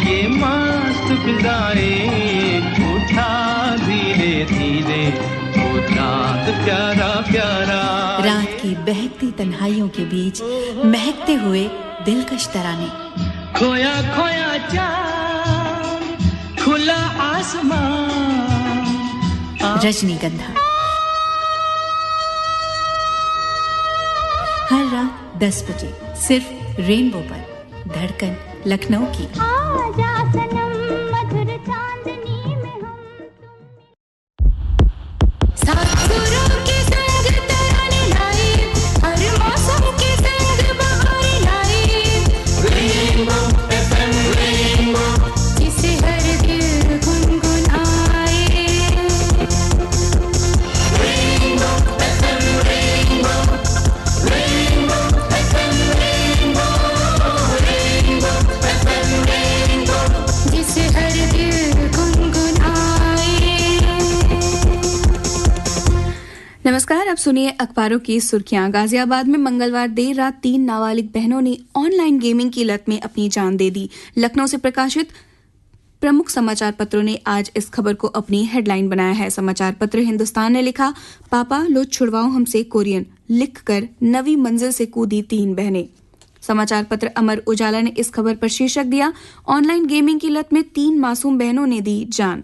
ये मस्त फिजाएं, उठा धीरे धीरे वो चांद प्यारा प्यारा।
रात की बहकती तन्हाइयों के बीच महकते हुए दिलकश तराने।
खोया खोया चांद खुला आसमान।
रजनीगंधा हर रात 10 बजे सिर्फ रेनबो पर, धड़कन लखनऊ की।
आजा सनम मधुर चांदनी में हम सात सुरों के संग तराने लाए, हर मौसम के संग बहार लाए। रेनबो एफएम रेनबो, जिसे हर दिल गुनगुनाए। Rainbow FM rainbow, rainbow FM rainbow, rainbow FM rainbow, जिसे हर दिल गुनगुनाए।
नमस्कार, अब सुनिए अखबारों की सुर्खियां। गाजियाबाद में मंगलवार देर रात 3 नाबालिग बहनों ने ऑनलाइन गेमिंग की लत में अपनी जान दे दी। लखनऊ से प्रकाशित प्रमुख समाचार पत्रों ने आज इस खबर को अपनी हेडलाइन बनाया है। समाचार पत्र हिंदुस्तान ने लिखा, पापा लो छुड़वाओ हमसे कोरियन, लिखकर नवी मंजिल से कूदी 3 बहनें। समाचार पत्र अमर उजाला ने इस खबर पर शीर्षक दिया, ऑनलाइन गेमिंग की लत में 3 मासूम बहनों ने दी जान।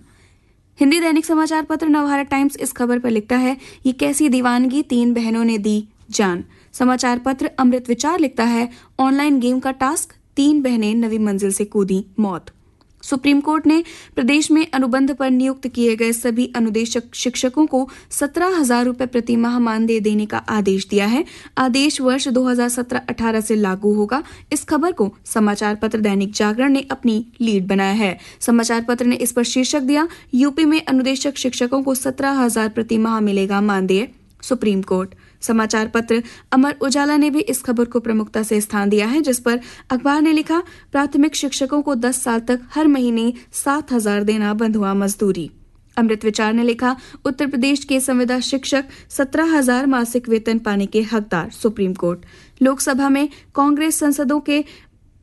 हिंदी दैनिक समाचार पत्र नवभारत टाइम्स इस खबर पर लिखता है, ये कैसी दीवानगी, 3 बहनों ने दी जान। समाचार पत्र अमृत विचार लिखता है, ऑनलाइन गेम का टास्क, 3 बहनें नवी मंजिल से कूदी मौत। सुप्रीम कोर्ट ने प्रदेश में अनुबंध पर नियुक्त किए गए सभी अनुदेशक शिक्षकों को 17,000 रुपए प्रति माह मानदेय देने का आदेश दिया है। आदेश वर्ष 2017-18 से लागू होगा। इस खबर को समाचार पत्र दैनिक जागरण ने अपनी लीड बनाया है। समाचार पत्र ने इस पर शीर्षक दिया, यूपी में अनुदेशक शिक्षकों को 17,000 प्रति माह मिलेगा मानदेय, सुप्रीम कोर्ट। समाचार पत्र अमर उजाला ने भी इस खबर को प्रमुखता से स्थान दिया है, जिस पर अखबार ने लिखा, प्राथमिक शिक्षकों को 10 साल तक हर महीने 7,000 देना बंद हुआ मजदूरी। अमृत विचार ने लिखा, उत्तर प्रदेश के संविदा शिक्षक 17,000 मासिक वेतन पाने के हकदार, सुप्रीम कोर्ट। लोकसभा में कांग्रेस सांसदों के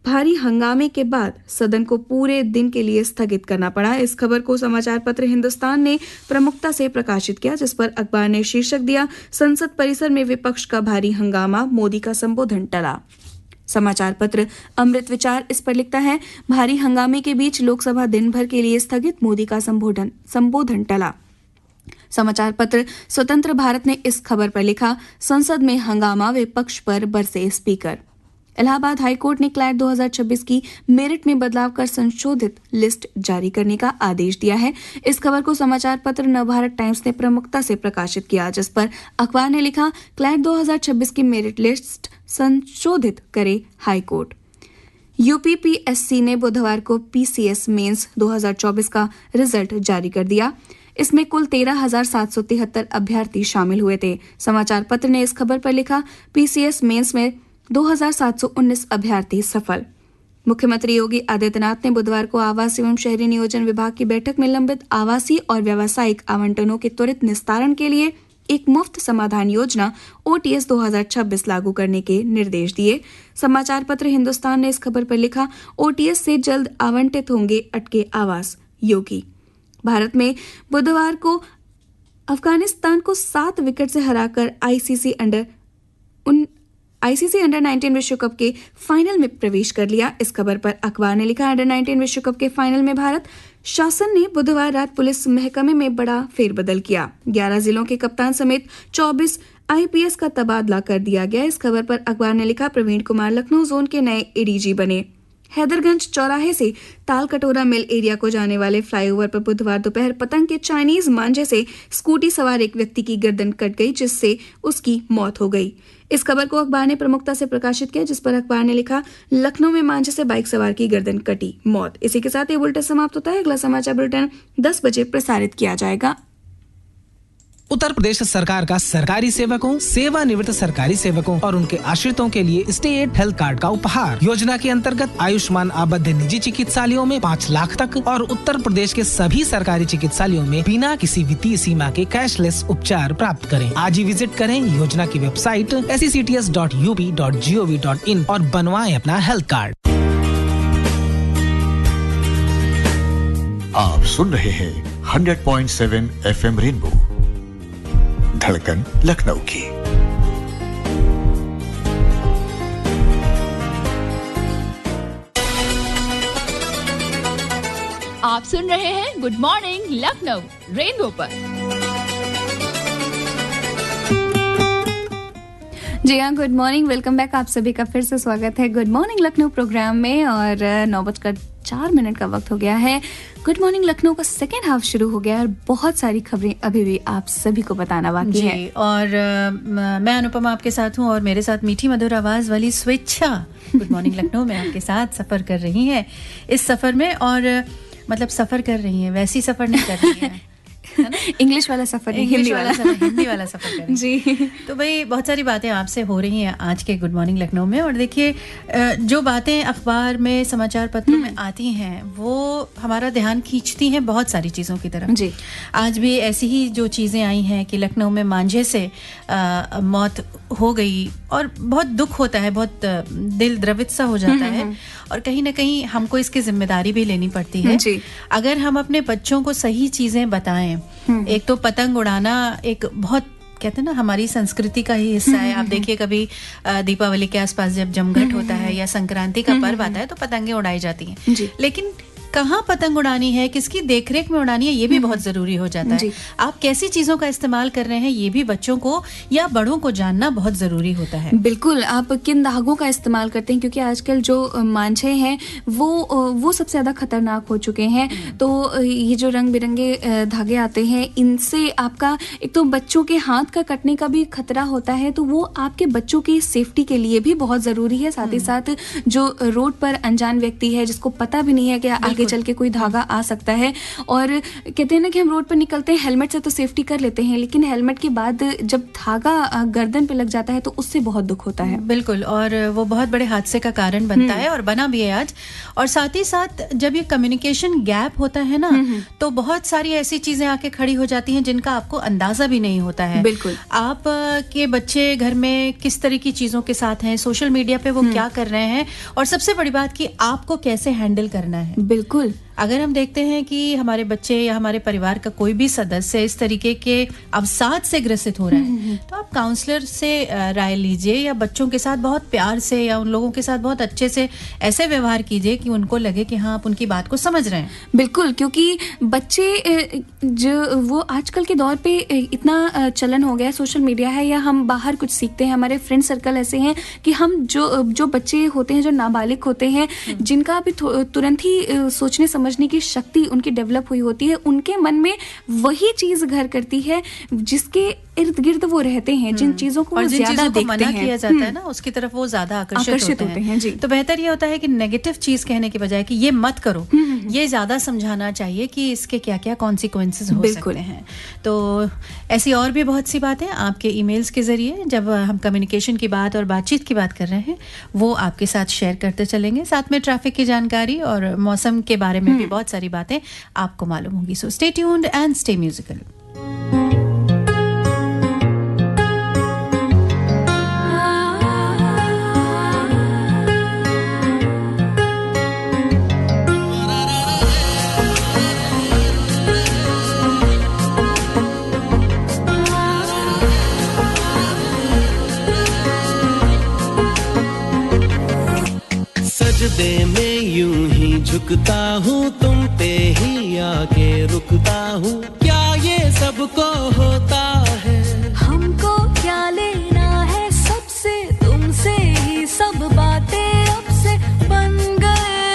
भारी हंगामे के बाद सदन को पूरे दिन के लिए स्थगित करना पड़ा। इस खबर को समाचार पत्र हिंदुस्तान ने प्रमुखता से प्रकाशित किया, जिस पर अखबार ने शीर्षक दिया, संसद परिसर में विपक्ष का भारी हंगामा, मोदी का संबोधन टला। समाचार पत्र अमृत विचार इस पर लिखता है, भारी हंगामे के बीच लोकसभा दिन भर के लिए स्थगित, मोदी का संबोधन टला। समाचार पत्र स्वतंत्र भारत ने इस खबर पर लिखा, संसद में हंगामा, विपक्ष पर बरसे स्पीकर। इलाहाबाद हाईकोर्ट ने क्लैट 2026 की मेरिट में बदलाव कर संशोधित लिस्ट जारी करने का आदेश दिया है। इस खबर को समाचार पत्र नवभारत टाइम्स ने प्रमुखता से प्रकाशित किया, जिस पर अखबार ने लिखा, क्लैट 2026 की मेरिट लिस्ट संशोधित करे हाईकोर्ट। यूपीपीएससी ने बुधवार को पीसीएस मेंस 2024 का रिजल्ट जारी कर दिया। इसमें कुल 13,773 अभ्यर्थी शामिल हुए थे। समाचार पत्र ने इस खबर पर लिखा, पीसीएस मेंस में 2,719 अभ्यर्थी सफल। मुख्यमंत्री योगी आदित्यनाथ ने बुधवार को आवास एवं शहरी नियोजन विभाग की बैठक में लंबित आवासीय और व्यावसायिक आवंटनों के त्वरित निस्तारण के लिए एक मुफ्त समाधान योजना ओटीएस 2026 लागू करने के निर्देश दिए। समाचार पत्र हिंदुस्तान ने इस खबर पर लिखा, ओटीएस से जल्द आवंटित होंगे अटके आवास, योगी। भारत में बुधवार को अफगानिस्तान को 7 विकेट से हराकर आईसीसी अंडर 19 विश्व कप के फाइनल में प्रवेश कर लिया। इस खबर पर अखबार ने लिखा, अंडर 19 विश्व कप के फाइनल में भारत शासन ने बुधवार रात पुलिस महकमे में बड़ा फेरबदल किया। 11 जिलों के कप्तान समेत 24 आईपीएस का तबादला कर दिया गया। इस खबर पर अखबार ने लिखा, प्रवीण कुमार लखनऊ जोन के नए एडीजी बने। हैदरगंज चौराहे से तालकटोरा मिल एरिया को जाने वाले फ्लाईओवर पर बुधवार दोपहर पतंग के चाइनीज मांझे से स्कूटी सवार एक व्यक्ति की गर्दन कट गई, जिससे उसकी मौत हो गई। इस खबर को अखबार ने प्रमुखता से प्रकाशित किया, जिस पर अखबार ने लिखा, लखनऊ में मांझे से बाइक सवार की गर्दन कटी, मौत। इसी के साथ ये बुलेटिन समाप्त होता है। अगला समाचार बुलेटिन 10 बजे प्रसारित किया जाएगा।
उत्तर प्रदेश सरकार का सरकारी सेवकों, सेवानिवृत्त सरकारी सेवकों और उनके आश्रितों के लिए स्टेट हेल्थ कार्ड का उपहार। योजना के अंतर्गत आयुष्मान आबद्ध निजी चिकित्सालयों में 5 लाख तक और उत्तर प्रदेश के सभी सरकारी चिकित्सालयों में बिना किसी वित्तीय सीमा के कैशलेस उपचार प्राप्त करें। आज ही विजिट करें योजना की वेबसाइट sects.up.gov.in और बनवाएं अपना हेल्थ कार्ड।
आप सुन रहे हैं 100.7 FM रेनबो, धड़कन लखनऊ की।
आप सुन रहे हैं गुड मॉर्निंग लखनऊ रेनबो पर।
जी हाँ, गुड मॉर्निंग, वेलकम बैक। आप सभी का फिर से स्वागत है गुड मॉर्निंग लखनऊ प्रोग्राम में और 9:04 का वक्त हो गया है। गुड मॉर्निंग लखनऊ का सेकेंड हाफ शुरू हो गया है और बहुत सारी खबरें अभी भी आप सभी को बताना बाकी है।
और मैं अनुपमा आपके साथ हूँ और मेरे साथ मीठी मधुर आवाज वाली स्वेच्छा गुड मॉर्निंग लखनऊ में आपके साथ सफर कर रही है इस सफर में। और मतलब सफर कर रही है, वैसी सफर नहीं कर रही है,
इंग्लिश वाला सफर, हिंदी वाला सफर करें
जी। तो भाई बहुत सारी बातें आपसे हो रही हैं आज के गुड मॉर्निंग लखनऊ में। और देखिए जो बातें अखबार में, समाचार पत्रों में आती हैं वो हमारा ध्यान खींचती हैं बहुत सारी चीज़ों की तरफ
जी।
आज भी ऐसी ही जो चीज़ें आई हैं कि लखनऊ में मांझे से मौत हो गई और बहुत दुख होता है, बहुत दिल द्रवित सा हो जाता है और कहीं ना कहीं हमको इसकी जिम्मेदारी भी लेनी पड़ती है
जी।
अगर हम अपने बच्चों को सही चीज़ें बताएं। एक तो पतंग उड़ाना एक बहुत कहते हैं ना हमारी संस्कृति का ही हिस्सा है। आप देखिए कभी दीपावली के आसपास जब जमघट होता है या संक्रांति का पर्व आता है तो पतंगें उड़ाई जाती हैं, लेकिन कहाँ पतंग उड़ानी है, किसकी देखरेख में उड़ानी है, ये भी बहुत जरूरी हो जाता है। आप कैसी चीजों का इस्तेमाल कर रहे हैं ये भी बच्चों को या बड़ों को जानना बहुत जरूरी होता है।
बिल्कुल, आप किन धागों का इस्तेमाल करते हैं, क्योंकि आजकल जो मांझे हैं वो सबसे ज्यादा खतरनाक हो चुके हैं। तो ये जो रंग बिरंगे धागे आते हैं, इनसे आपका एक तो बच्चों के हाथ का कटने का भी खतरा होता है, तो वो आपके बच्चों की सेफ्टी के लिए भी बहुत जरूरी है। साथ ही साथ जो रोड पर अनजान व्यक्ति है जिसको पता भी नहीं है कि आगे चल के कोई धागा आ सकता है, और कहते हैं ना कि हम रोड पर निकलते हैं हेलमेट से तो सेफ्टी कर लेते हैं, लेकिन हेलमेट के बाद जब धागा गर्दन पे लग जाता है तो उससे बहुत दुख होता है।
बिल्कुल, और वो बहुत बड़े हादसे का कारण बनता है और बना भी है आज। और साथ ही साथ जब ये कम्युनिकेशन गैप होता है ना तो बहुत सारी ऐसी चीजें आके खड़ी हो जाती हैं जिनका आपको अंदाजा भी नहीं होता है।
बिल्कुल,
आप के बच्चे घर में किस तरह की चीजों के साथ हैं, सोशल मीडिया पे वो क्या कर रहे हैं, और सबसे बड़ी बात कि आपको कैसे हैंडल करना है।
बिल्कुल,
अगर हम देखते हैं कि हमारे बच्चे या हमारे परिवार का कोई भी सदस्य इस तरीके के अवसाद से ग्रसित हो रहा है तो आप काउंसलर से राय लीजिए या बच्चों के साथ बहुत प्यार से या उन लोगों के साथ बहुत अच्छे से ऐसे व्यवहार कीजिए कि उनको लगे कि हाँ आप उनकी बात को समझ रहे हैं।
बिल्कुल, क्योंकि बच्चे जो वो आजकल के दौर पे इतना चलन हो गया है, सोशल मीडिया है या हम बाहर कुछ सीखते हैं, हमारे फ्रेंड सर्कल ऐसे हैं कि हम जो बच्चे होते हैं, जो नाबालिग होते हैं, जिनका अभी तुरंत ही सोचने समझने की शक्ति उनकी डेवलप हुई होती है, उनके मन में वही चीज घर करती है जिसके इर्द गिर्द वो रहते हैं, जिन चीजों को वो ज्यादा देखते हैं,
किया जाता है ना उसकी तरफ वो ज्यादा आकर्षित होते हैं जी। तो बेहतर ये होता है कि नेगेटिव चीज कहने के बजाय कि ये मत करो, ये ज्यादा समझाना चाहिए कि इसके क्या क्या कॉन्सिक्वेंसेस हो सकते हैं। तो ऐसी और भी बहुत सी बातें आपके ईमेल्स के जरिए जब हम कम्युनिकेशन की बात और बातचीत की बात कर रहे हैं वो आपके साथ शेयर करते चलेंगे। साथ में ट्रैफिक की जानकारी और मौसम के बारे में भी बहुत सारी बातें आपको मालूम होगी। So stay tuned and stay musical.
सजदे में यूं ही झुकता हूँ, तुम पे ही आके रुकता हूँ, क्या ये सबको होता है?
हमको क्या लेना है सबसे, तुमसे ही सब बातें अब से बन गए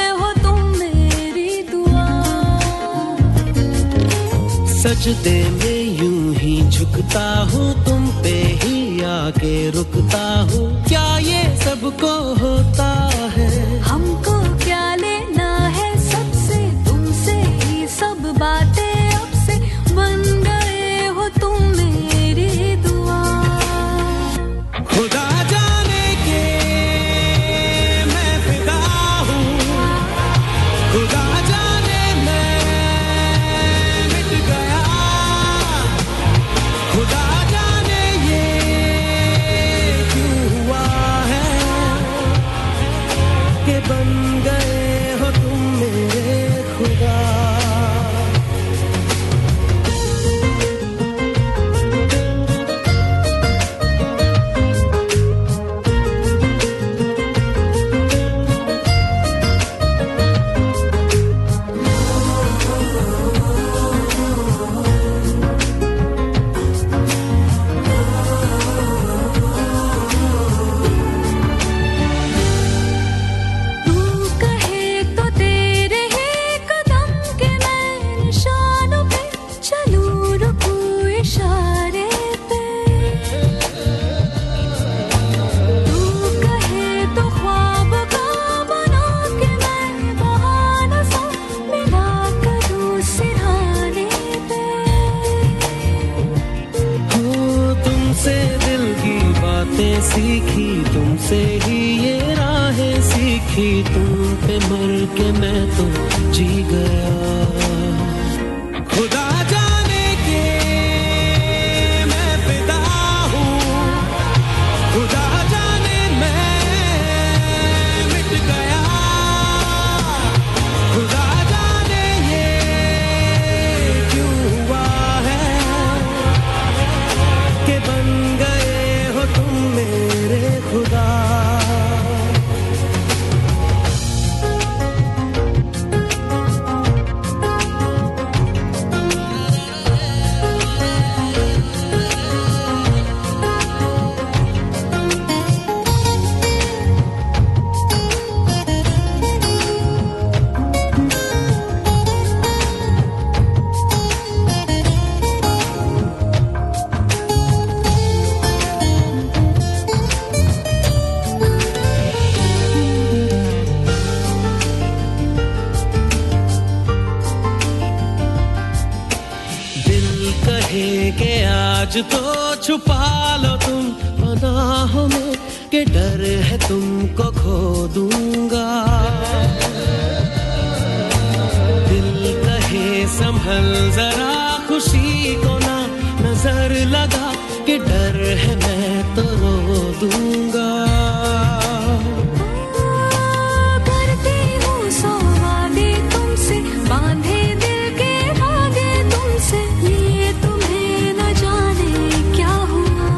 सजदे में यूं ही झुकता हूँ तुम पे ही आके रुकता हूँ क्या ये सबको होता है
हमको क्या लेना है सबसे तुमसे ही सब बातें अब से बन गए हो तुम मेरी दुआ
खुदा जाने के मैं फिदा हूँ खुदा जाने मैं मिट गया खुदा जाने ये क्यों हुआ है कि बन गए हो तुम मेरे खुदा सीखी तुमसे ही ये राहें सीखी तुम पे मर के मैं तो जी गया खुदा जाने के मैं फिदा हूँ खुदा जाने मैं मिट गया खुदा जाने ये क्यों हुआ है कि बन गए हो तुम मेरे खुदा आज तो छुपा लो तुम पनाहों में कि डर है तुमको खो दूंगा दिल कहे संभल जरा खुशी को ना नजर लगा कि डर है मैं तो रो दूंगा
करती हूँ सौ वादे तुमसे बांधे दिल के धागे तुमसे ये तुम्हें न जाने क्या हुआ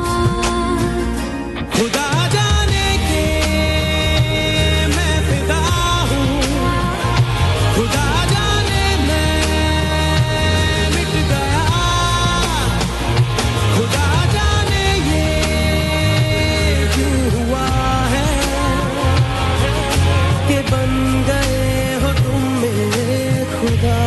खुदा जाने के मैं फिदा हूँ खुदा जाने मैं मिट गया खुदा जाने ये क्यों हुआ है कि बन गए हो तुम मेरे खुदा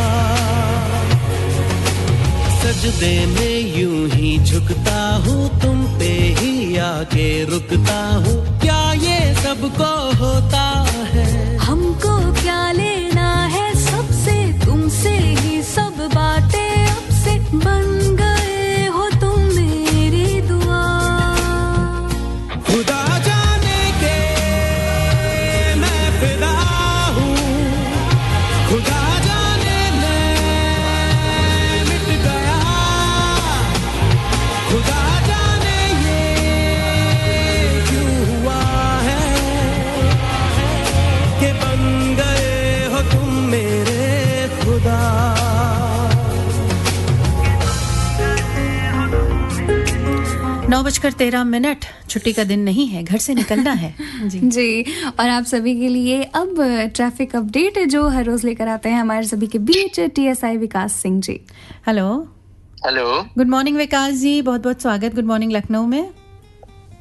सजदे में यूं ही झुकता हूँ तुम पे ही आके रुकता हूँ क्या ये सबको होता है
हमको क्या लेना है सबसे तुमसे ही सब बातें अब से बन गए हो तुम मेरी दुआ
खुदा जाने के मैं फिदा हूँ खुदा जाने मैं मिट गया खुदा जाने ये क्यों हुआ है कि बन गए हो तुम मेरे खुदा
9:13 छुट्टी का दिन नहीं है घर से निकलना है
जी और आप सभी के लिए अब ट्रैफिक अपडेट जो हर रोज लेकर आते हैं हमारे सभी के बीच टीएसआई विकास Singh ji
hello good morning विकास जी बहुत बहुत स्वागत गुड मॉर्निंग लखनऊ में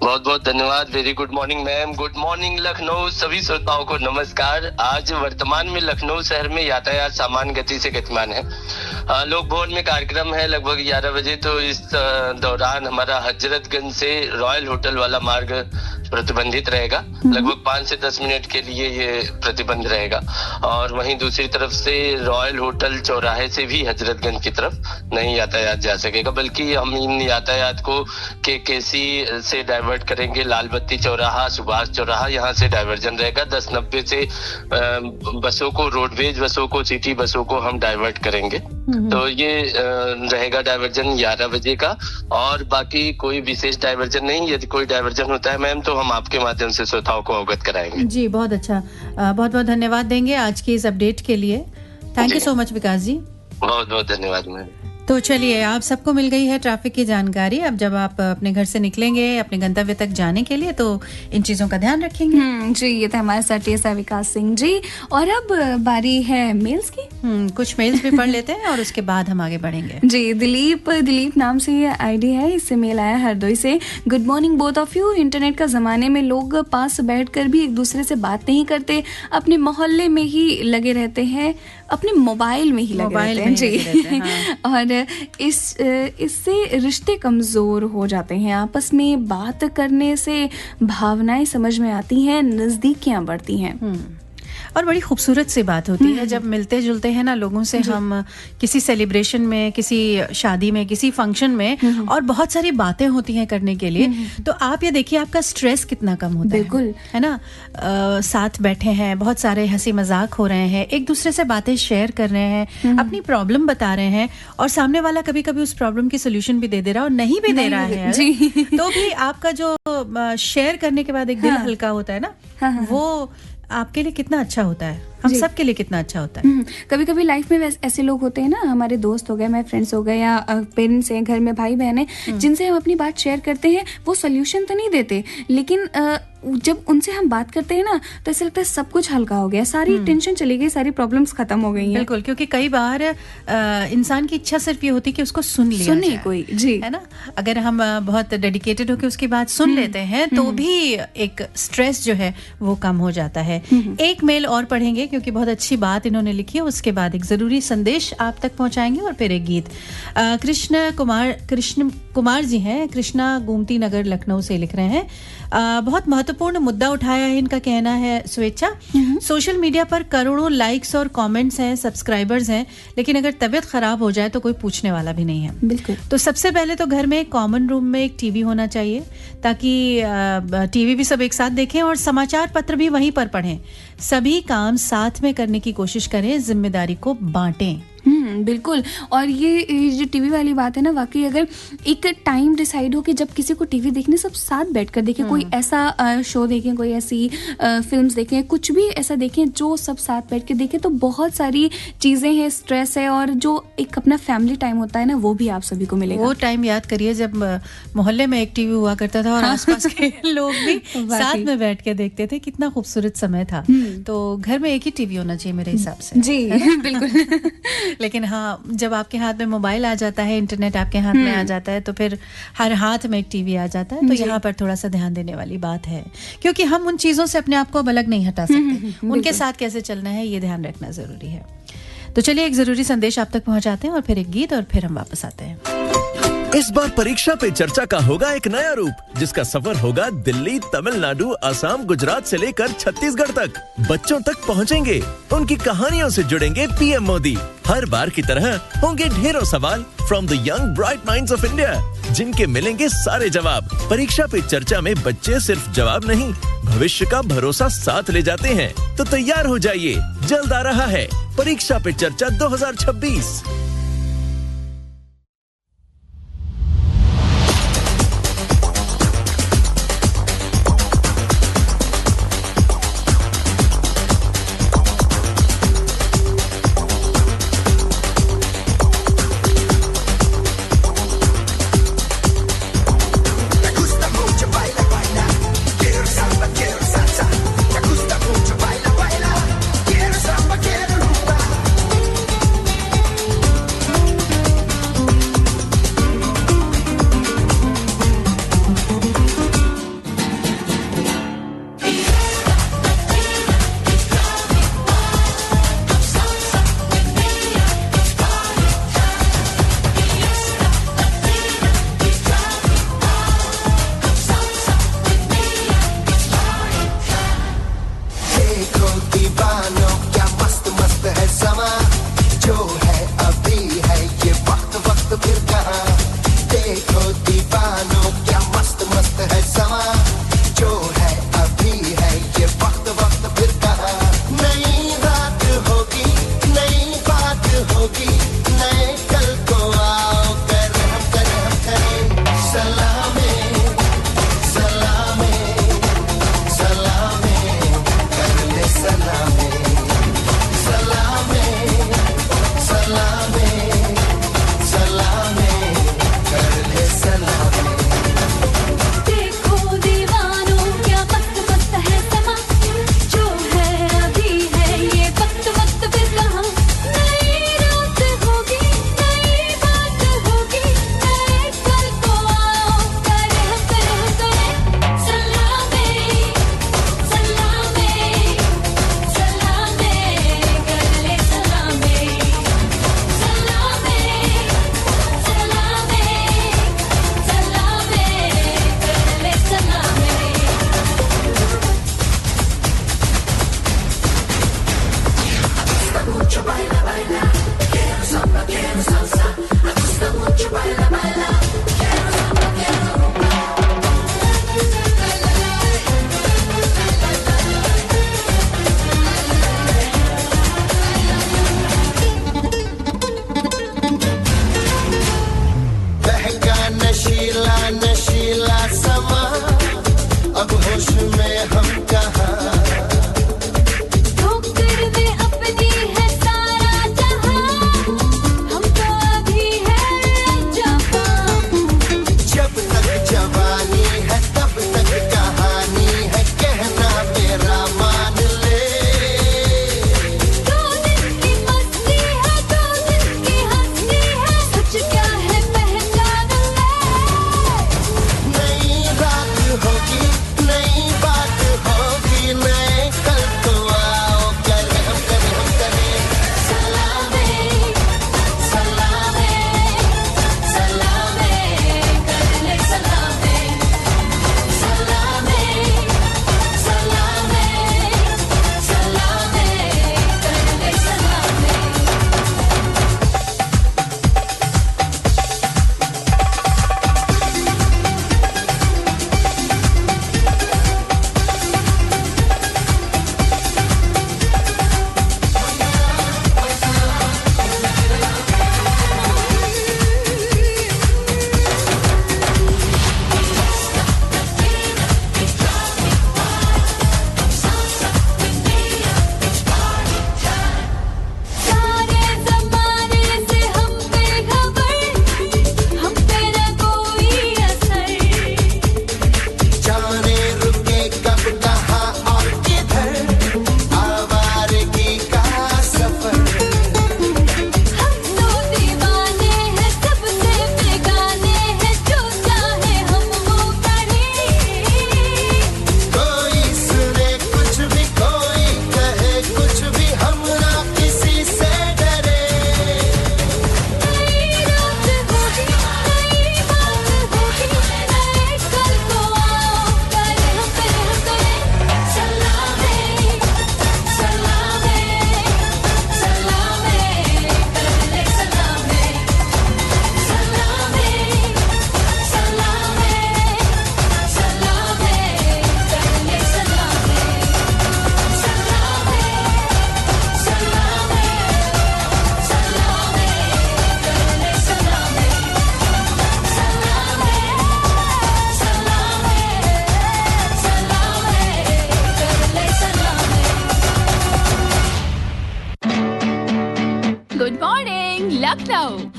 बहुत बहुत धन्यवाद very good morning ma'am good morning Lucknow सभी श्रोताओं को नमस्कार आज वर्तमान में लखनऊ शहर में यातायात सामान्य गति से गतिमान है लोक भवन में कार्यक्रम है लगभग 11 बजे। तो इस दौरान हमारा हजरतगंज से रॉयल होटल वाला मार्ग प्रतिबंधित रहेगा। लगभग 5 से 10 मिनट के लिए ये प्रतिबंध रहेगा। और वहीं दूसरी तरफ से रॉयल होटल चौराहे से भी हजरतगंज की तरफ नहीं यातायात जा सकेगा, बल्कि हम इन यातायात को केसी से डाइवर्ट करेंगे। लाल बत्ती चौराहा, सुभाष चौराहा, यहाँ से डाइवर्जन रहेगा। 10:90 से बसों को, रोडवेज बसों को, सिटी बसों को हम डाइवर्ट करेंगे। तो ये रहेगा डाइवर्जन 11 बजे का। और बाकी कोई विशेष डाइवर्जन नहीं। यदि कोई डाइवर्जन होता है मैम तो हम आपके माध्यम से श्रोताओं को अवगत कराएंगे।
जी बहुत अच्छा, बहुत बहुत धन्यवाद देंगे आज की इस अपडेट के लिए। थैंक यू सो मच विकास जी।
बहुत बहुत धन्यवाद मैम।
तो चलिए, आप सबको मिल गई है ट्रैफिक की जानकारी। अब जब आप अपने घर से निकलेंगे अपने गंतव्य तक जाने के लिए तो इन चीजों का ध्यान रखेंगे।
जी, ये था हमारे साथ टीएसआर विकास सिंह जी। और अब बारी है मेल्स की।
कुछ मेल्स भी पढ़ लेते हैं और उसके बाद हम आगे बढ़ेंगे।
जी, दिलीप नाम से ये आईडी है। इससे मेल आया हरदोई से। Good morning both of you. Internet का जमाने में लोग पास बैठकर भी एक दूसरे से बात नहीं करते, अपने मोहल्ले में ही लगे रहते हैं, अपने मोबाइल में ही लगे रहते हैं। जी, और इससे रिश्ते कमजोर हो जाते हैं। आपस में बात करने से भावनाएं समझ में आती हैं, नजदीकियां बढ़ती हैं।
और बड़ी खूबसूरत सी बात होती है जब मिलते जुलते हैं ना लोगों से। हम किसी सेलिब्रेशन में, किसी शादी में, किसी फंक्शन में, और बहुत सारी बातें होती हैं करने के लिए। तो आप ये देखिए आपका स्ट्रेस कितना कम होता है।
बिल्कुल,
है ना। साथ बैठे हैं, बहुत सारे हंसी मजाक हो रहे हैं, एक दूसरे से बातें शेयर कर रहे हैं, अपनी प्रॉब्लम बता रहे हैं, और सामने वाला कभी कभी उस प्रॉब्लम की सोल्यूशन भी दे दे रहा है और नहीं भी दे रहा है
जी।
तो भी आपका जो शेयर करने के बाद एक दिल हल्का होता है ना, वो आपके लिए कितना अच्छा होता है, हम सब के लिए कितना अच्छा होता है।
कभी कभी लाइफ में ऐसे लोग होते हैं ना, हमारे दोस्त हो गए, हमारे फ्रेंड्स हो गए, या पेरेंट्स हैं, घर में भाई बहन हैं, जिनसे हम अपनी बात शेयर करते हैं। वो सोल्यूशन तो नहीं देते, लेकिन जब उनसे हम बात करते हैं ना तो ऐसा लगता है सब कुछ हल्का हो गया, सारी टेंशन चली गई, सारी प्रॉब्लम्स खत्म हो गई हैं।
बिल्कुल, क्योंकि कई बार इंसान की इच्छा सिर्फ ये होती है कि उसको सुने
कोई, जी,
है ना। अगर हम बहुत डेडिकेटेड होकर उसकी बात सुन लेते हैं तो भी एक स्ट्रेस जो है वो कम हो जाता है। एक मेल और पढ़ेंगे क्योंकि बहुत अच्छी बात इन्होंने लिखी है। उसके बाद एक जरूरी संदेश आप तक पहुंचाएंगे और फिर एक गीत। कृष्ण कुमार जी हैं, कृष्णा गोमती नगर लखनऊ से लिख रहे हैं। बहुत महत्वपूर्ण मुद्दा उठाया है, इनका कहना है स्वेच्छा। सोशल मीडिया पर करोड़ों लाइक्स और कमेंट्स हैं, सब्सक्राइबर्स हैं, लेकिन अगर तबीयत खराब हो जाए तो कोई पूछने वाला भी नहीं है।
बिल्कुल।
तो सबसे पहले तो घर में एक कॉमन रूम में एक टीवी होना चाहिए, ताकि टीवी भी सब एक साथ देखें और समाचार पत्र भी वहीं पर पढ़ें। सभी काम साथ में करने की कोशिश करें, जिम्मेदारी को बांटें।
बिल्कुल। और ये जो टीवी वाली बात है ना, वाकई अगर एक टाइम डिसाइड हो कि जब किसी को टीवी देखने सब साथ बैठकर देखें, कोई ऐसा शो देखें, कोई ऐसी फिल्म्स देखें, कुछ भी ऐसा देखें जो सब साथ बैठ के देखें, तो बहुत सारी चीजें हैं, स्ट्रेस है, और जो एक अपना फैमिली टाइम होता है ना, वो भी आप सभी को मिलेगा।
वो टाइम याद करिए जब मोहल्ले में एक टीवी हुआ करता था और आसपास के लोग भी साथ में बैठ के देखते थे। कितना खूबसूरत समय था। तो घर में एक ही टीवी होना चाहिए मेरे हिसाब से।
जी बिल्कुल।
लेकिन हाँ, जब आपके हाथ में मोबाइल आ जाता है, इंटरनेट आपके हाथ में आ जाता है, तो फिर हर हाथ में एक टीवी आ जाता है। तो यहाँ पर थोड़ा सा ध्यान देने वाली बात है, क्योंकि हम उन चीजों से अपने आप को अब अलग नहीं हटा सकते। उनके साथ कैसे चलना है ये ध्यान रखना जरूरी है। तो चलिए एक जरूरी संदेश आप तक पहुंचाते हैं और फिर एक गीत, और फिर हम वापस आते हैं।
इस बार परीक्षा पे चर्चा का होगा एक नया रूप, जिसका सफर होगा दिल्ली, तमिलनाडु, असम, गुजरात से लेकर छत्तीसगढ़ तक। बच्चों तक पहुंचेंगे, उनकी कहानियों से जुड़ेंगे पीएम मोदी। हर बार की तरह होंगे ढेरों सवाल from the young bright minds of India, जिनके मिलेंगे सारे जवाब। परीक्षा पे चर्चा में बच्चे सिर्फ जवाब नहीं, भविष्य का भरोसा साथ ले जाते हैं। तो तैयार हो जाइए, जल्द आ रहा है परीक्षा पे चर्चा 2026।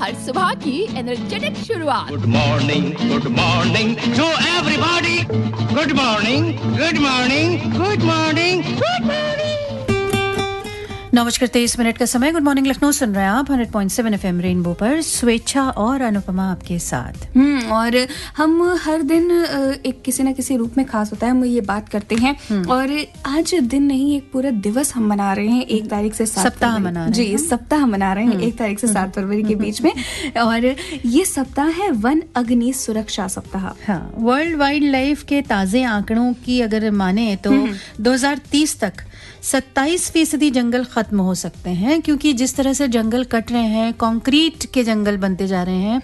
हर सुबह की एनर्जेटिक शुरुआत।
Good morning to everybody. Good morning, good morning, good morning, good morning.
9:23 का समय। गुड मॉर्निंग लखनऊ सुन रहे हैं आप 100.7 FM रेनबो पर। स्वेच्छा और अनुपमा आपके साथ।
और हम हर दिन एक किसी ना किसी रूप में खास होता है, हम ये बात करते हैं। और आज दिन नहीं, एक पूरा दिवस हम मना रहे हैं 1 तारीख से 7
सप्ताह मना रहे हैं।
जी, सप्ताह मना रहे हैं 1 तारीख से 7 फरवरी के बीच में। और ये सप्ताह है वन अग्नि सुरक्षा सप्ताह।
हाँ, वर्ल्ड वाइल्ड लाइफ के ताजे आंकड़ों की अगर माने तो 2030 तक 27% जंगल खत्म हो सकते हैं, क्योंकि जिस तरह से जंगल कट रहे हैं, कंक्रीट के जंगल बनते जा रहे हैं,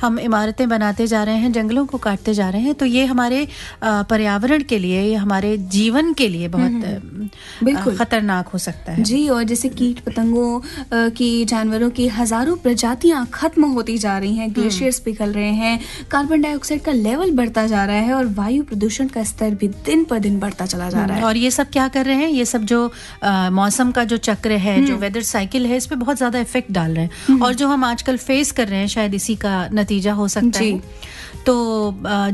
हम इमारतें बनाते जा रहे हैं, जंगलों को काटते जा रहे हैं, तो ये हमारे पर्यावरण के लिए, ये हमारे जीवन के लिए बहुत बिल्कुल खतरनाक हो सकता है।
जी, और जैसे कीट पतंगों की, जानवरों की हजारों प्रजातियां खत्म होती जा रही हैं, ग्लेशियर्स पिघल रहे हैं, कार्बन डाइऑक्साइड का लेवल बढ़ता जा रहा है और वायु प्रदूषण का स्तर भी दिन पर दिन बढ़ता चला जा रहा है।
और ये सब क्या कर रहे हैं? ये सब जो मौसम का जो चक्र है, जो वेदर साइकिल है, इस पे बहुत ज्यादा इफेक्ट डाल रहे हैं। और जो हम आजकल फेस कर रहे हैं, शायद इसी का नतीजा हो सकता है। तो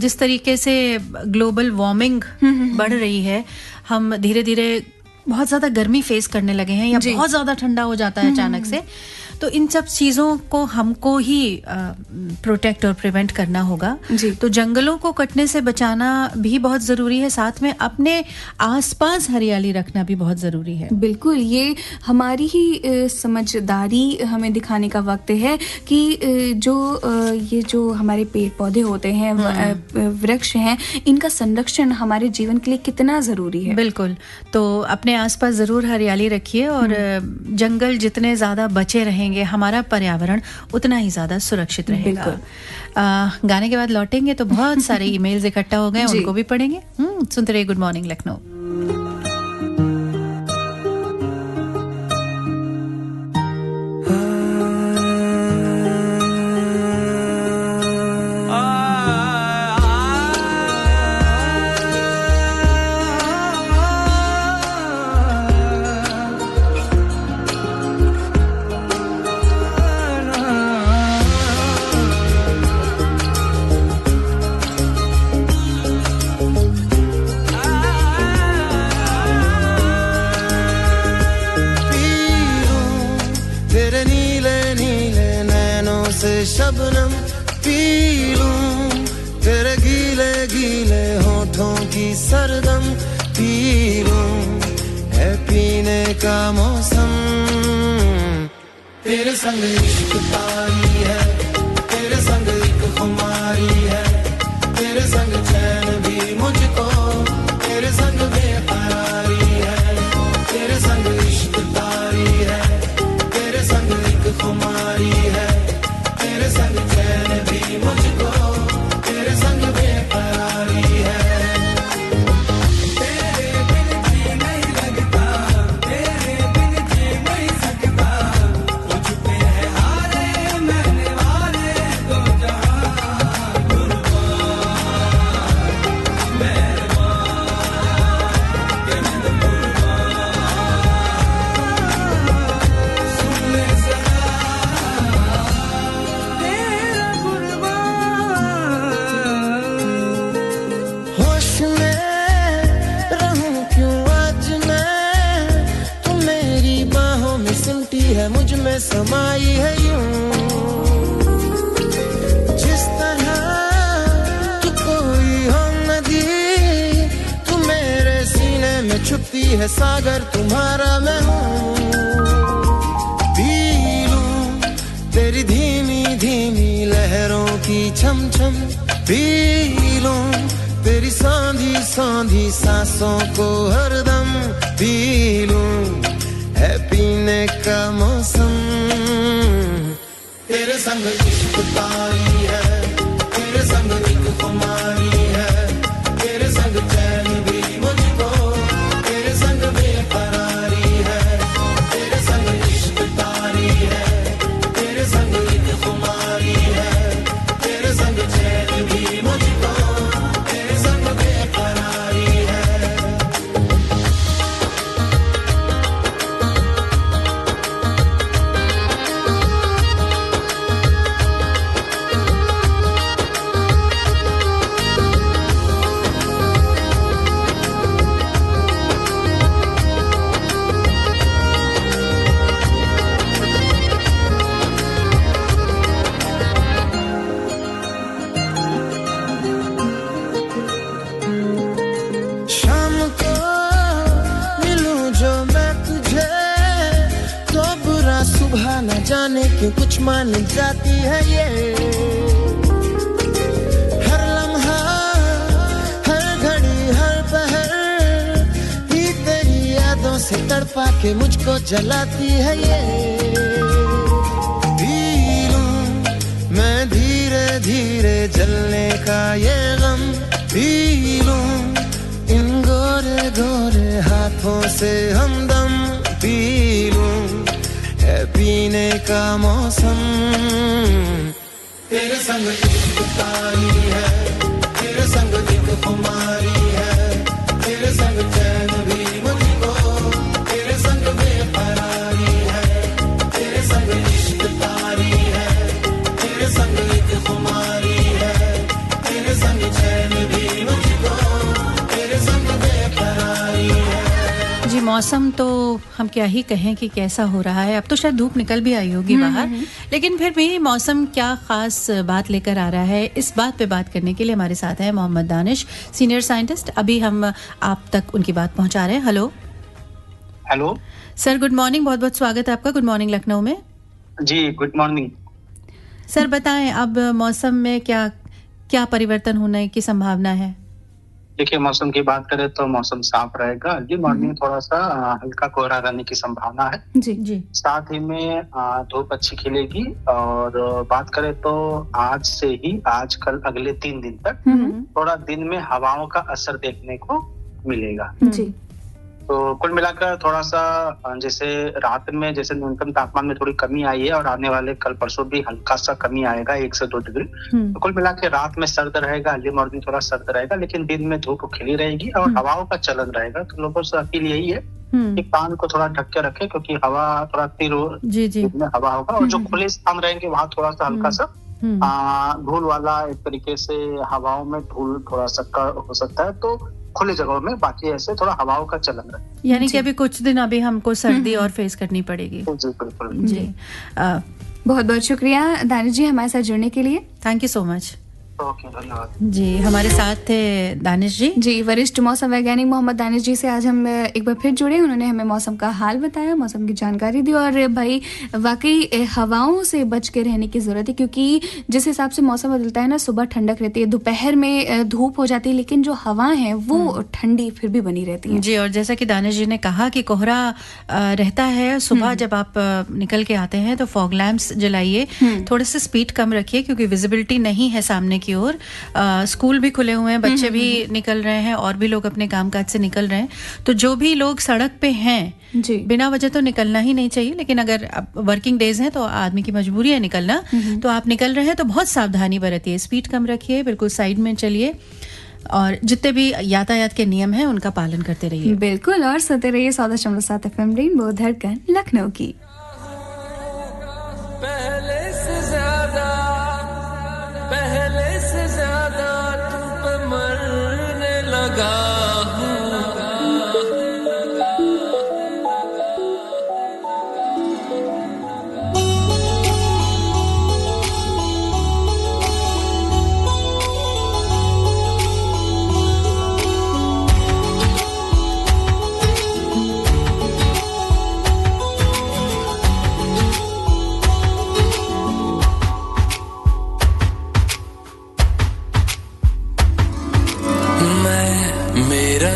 जिस तरीके से ग्लोबल वार्मिंग बढ़ रही है, हम धीरे धीरे बहुत ज्यादा गर्मी फेस करने लगे हैं, या बहुत ज्यादा ठंडा हो जाता है अचानक से। तो इन सब चीज़ों को हमको ही प्रोटेक्ट और प्रिवेंट करना होगा। तो जंगलों को कटने से बचाना भी बहुत ज़रूरी है, साथ में अपने आसपास हरियाली रखना भी बहुत ज़रूरी है।
बिल्कुल, ये हमारी ही समझदारी हमें दिखाने का वक्त है कि ये जो हमारे पेड़ पौधे होते हैं, वृक्ष हैं, इनका संरक्षण हमारे जीवन के लिए कितना ज़रूरी है।
बिल्कुल, तो अपने आसपास ज़रूर हरियाली रखिए, और जंगल जितने ज़्यादा बचे रहेंगे, हमारा पर्यावरण उतना ही ज्यादा सुरक्षित रहेगा। गाने के बाद लौटेंगे तो बहुत सारे ईमेल्स इकट्ठा हो गए, उनको भी पढ़ेंगे। सुनते रहिए good morning Lucknow.
Shabnam P लूं, तेरे गीले गीले होठों की सरदम पी लूं, है पीने का मौसम। तेरे संग इश्क तारी है, तेरे संग एक खुमारी है, तेरे संग चैन भी मुझको, तेरे संग बेकरारी है, तेरे संग इश्क तारी है, तेरे संग एक खुमारी है, तेरे संग चैन भी मुझको, तेरे संग बेकरारी है। तेरे बिन जी नहीं लगता, तेरे बिन जी नहीं सकता, मुझ पे है हारे मैंने वाले दो जहां, कुर्बान मेहरबान के मैं कुर्बान। सुन ले जरा है, मुझ में समाई है यूं, जिस तरह तू कोई हो नदी, तू मेरे सीने में छुपती है सागर, तुम्हारा मैं हूँ। पी लूं तेरी धीमी धीमी लहरों की छम छम, पी लूं तेरी सांधी सांधी सांसों को हरदम, पी लूं है पीने का मौसम। तेरे संग इश्क तारी है, तेरे संग एक खुमारी है, तेरे संग चैन भी मुझको, तेरे संग बेकरारी है, तेरे संग इश्क तारी है, तेरे संग एक खुमारी है, तेरे संग चैन भी मुझको, तेरे संग बेकरारी है। क्यों कुछ मान जाती है ये हर लम्हा हर घड़ी हर पहर ही तेरी यादों से तड़पा के मुझको जलाती है ये पी लूं मैं धीरे धीरे जलने का ये गम पी लूं इन गोरे गोरे हाथों से हमदम पी लूं है पीने का मौसम तेरे संग इश्क तारी है तेरे संग एक खुमारी है तेरे संग चैन भी मुझको तेरे संग बेकरारी है तेरे संग इश्क तारी है तेरे संग एक खुमारी है तेरे संग चैन भी मुझको तेरे संग बेकरारी है।
जी मौसम तो हम क्या ही कहें कि कैसा हो रहा है। अब तो शायद धूप निकल भी आई होगी बाहर, लेकिन फिर भी मौसम क्या खास बात लेकर आ रहा है, इस बात पे बात करने के लिए हमारे साथ है मोहम्मद दानिश, सीनियर साइंटिस्ट। अभी हम आप तक उनकी बात पहुंचा रहे हैं। Hello
hello
sir, good morning, बहुत बहुत स्वागत है आपका गुड मॉर्निंग लखनऊ में।
जी गुड मॉर्निंग
सर बताएं, अब मौसम में क्या क्या परिवर्तन होने की संभावना है?
देखिए, मौसम की बात करें तो मौसम साफ रहेगा। अर्ली मॉर्निंग थोड़ा सा हल्का कोहरा रहने की संभावना है
जी जी।
साथ ही में धूप अच्छी खिलेगी और बात करें तो आज से ही आज कल अगले 3 दिन तक थोड़ा दिन में हवाओं का असर देखने को मिलेगा
जी।
तो कुल मिलाकर थोड़ा सा जैसे रात में जैसे न्यूनतम तापमान में थोड़ी कमी आई है और आने वाले कल परसों भी हल्का सा कमी आएगा 1 से 2 डिग्री। तो कुल मिलाकर रात में सर्द रहेगा, अर्ली मॉर्निंग थोड़ा सर्द रहेगा, लेकिन दिन में धूप खिली रहेगी और हवाओं का चलन रहेगा। तो लोगों से अपील यही है कि कान को थोड़ा ढक के रखें क्योंकि हवा थोड़ा तीव्र में हवा होगा और जो खुले स्थान रहेंगे वहाँ थोड़ा सा हल्का सा धूल वाला एक तरीके से हवाओं में धूल थोड़ा सा हो सकता है। तो खुली जगहों में बाकी ऐसे थोड़ा हवाओं का चलन रहे,
यानी कि अभी कुछ दिन अभी हमको सर्दी और फेस करनी पड़ेगी।
जी बिल्कुल
जी।
बहुत बहुत शुक्रिया दानिश जी हमारे साथ जुड़ने के लिए।
Thank you so much.
Okay, धन्यवाद
जी। हमारे साथ थे दानिश जी।
जी, वरिष्ठ मौसम वैज्ञानिक मोहम्मद दानिश जी से आज हम एक बार फिर जुड़े। उन्होंने हमें मौसम का हाल बताया, मौसम की जानकारी दी और भाई वाकई हवाओं से बच के रहने की ज़रूरत है क्योंकि जिस हिसाब से मौसम बदलता है ना, सुबह ठंडक रहती है, दोपहर में धूप हो जाती है, लेकिन जो हवाएं हैं वो ठंडी फिर भी बनी रहती हैं।
जी, और जैसा कि दानिश जी ने कहा कि कोहरा रहता है सुबह जब आप निकल के आते हैं तो फॉग लैंप्स जलाइए, थोड़े से स्पीड कम रखिए क्योंकि विजिबिलिटी नहीं है सामने की ओर। स्कूल भी खुले हुए हैं, बच्चे भी निकल रहे हैं और भी लोग अपने कामकाज से निकल रहे हैं। तो जो भी लोग सड़क पे हैं
जी,
बिना वजह तो निकलना ही नहीं चाहिए, लेकिन अगर वर्किंग डेज हैं तो आदमी की मजबूरी है निकलना, तो आप निकल रहे हैं तो बहुत सावधानी बरतिए, स्पीड कम रखिए, बिल्कुल साइड में चलिए और जितने भी यातायात के नियम हैं उनका पालन करते रहिए।
बिल्कुल, और सुनते रहिए 100.7 FM रेनबो धड़कन लखनऊ की।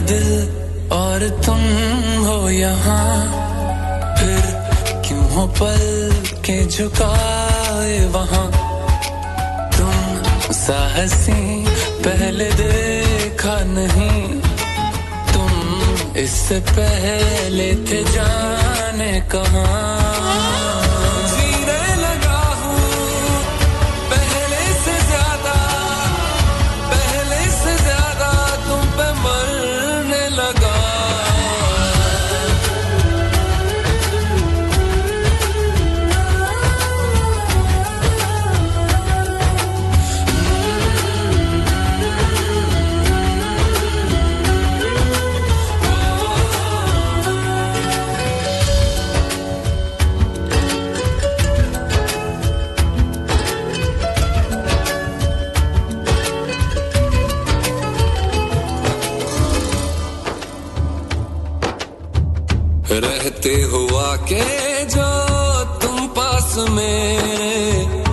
दिल और तुम हो यहाँ, फिर क्यों हो पल के झुकाए वहाँ। तुम साहसी पहले देखा नहीं, तुम इससे पहले थे जाने कहाँ। रहते हुआ के जो तुम पास मेरे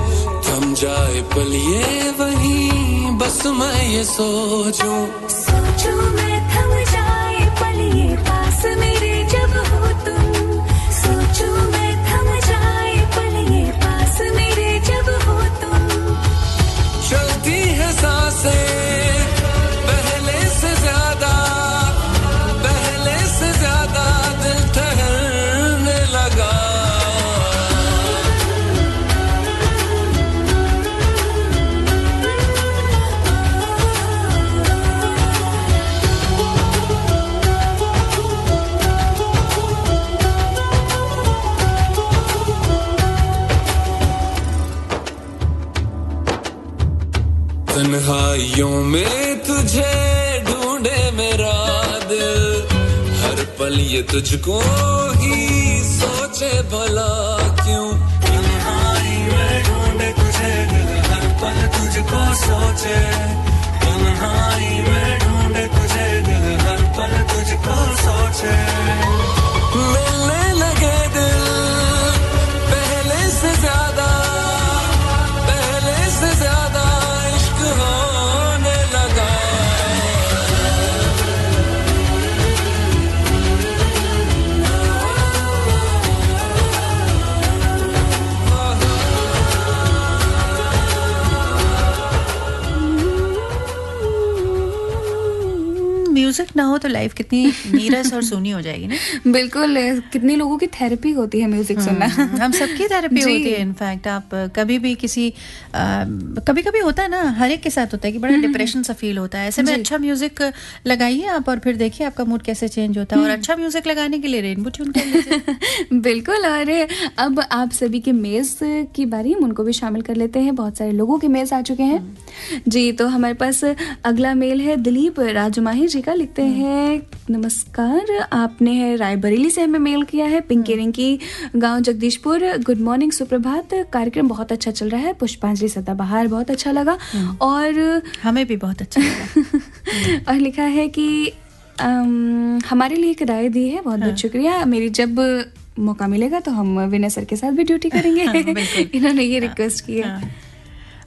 थम जाए पल ये वहीं बस मैं ये सोचूं
मैं थम जाए पल ये पास मेरे जब हो तुम सोचूं मैं थम जाए पल ये पास मेरे जब हो तुम
चलती है सांसें पहले से ज्यादा दिल ठहरने लगा तन्हाइयों में तुझे ढूंढे मेरा दिल हर पल ये तुझको ही सोचे भला क्यों तन्हाई में ढूंढे तुझे दिल हर पल तुझको सोचे तन्हाई में ढूंढे तुझे दिल हर पल तुझको सोचे मिलने लगे दिल पहले से ज्यादा इश्क होने लगा
म्यूजिक ना हो तो लाइफ कितनी नीरस और सूनी हो जाएगी ना।
बिल्कुल, कितनी लोगों की थेरेपी होती है म्यूजिक सुनना।
हम सबकी थेरेपी होती है। इनफैक्ट आप कभी भी किसी कभी कभी होता है ना, हर एक के साथ होता है कि बड़ा डिप्रेशन सा फील होता है, ऐसे में अच्छा म्यूजिक लगाइए आप और फिर देखिए आपका मूड कैसे चेंज होता है। और अच्छा म्यूजिक लगाने के लिए रेनबो ट्यून कर लीजिए।
बिल्कुल। और अब आप सभी के मेल्स की बारी, हम उनको भी शामिल कर लेते हैं। बहुत सारे लोगों के मेल्स आ चुके हैं जी। तो हमारे पास अगला मेल है दिलीप राजमाही जी का। लिखते हैं, नमस्कार, आपने रायबरेली से हमें मेल किया है। पिंकी रिंकी, गांव जगदीशपुर। गुड मॉर्निंग, सुप्रभात, कार्यक्रम बहुत अच्छा चल रहा है। पुष्पांजलि सदाबहार बहुत अच्छा लगा और
हमें भी बहुत अच्छा लगा।
और लिखा है कि हमारे लिए एक राय दी है, बहुत बहुत शुक्रिया। मेरी जब मौका मिलेगा तो हम विनय सर के साथ भी ड्यूटी करेंगे। इन्होंने ये रिक्वेस्ट की है।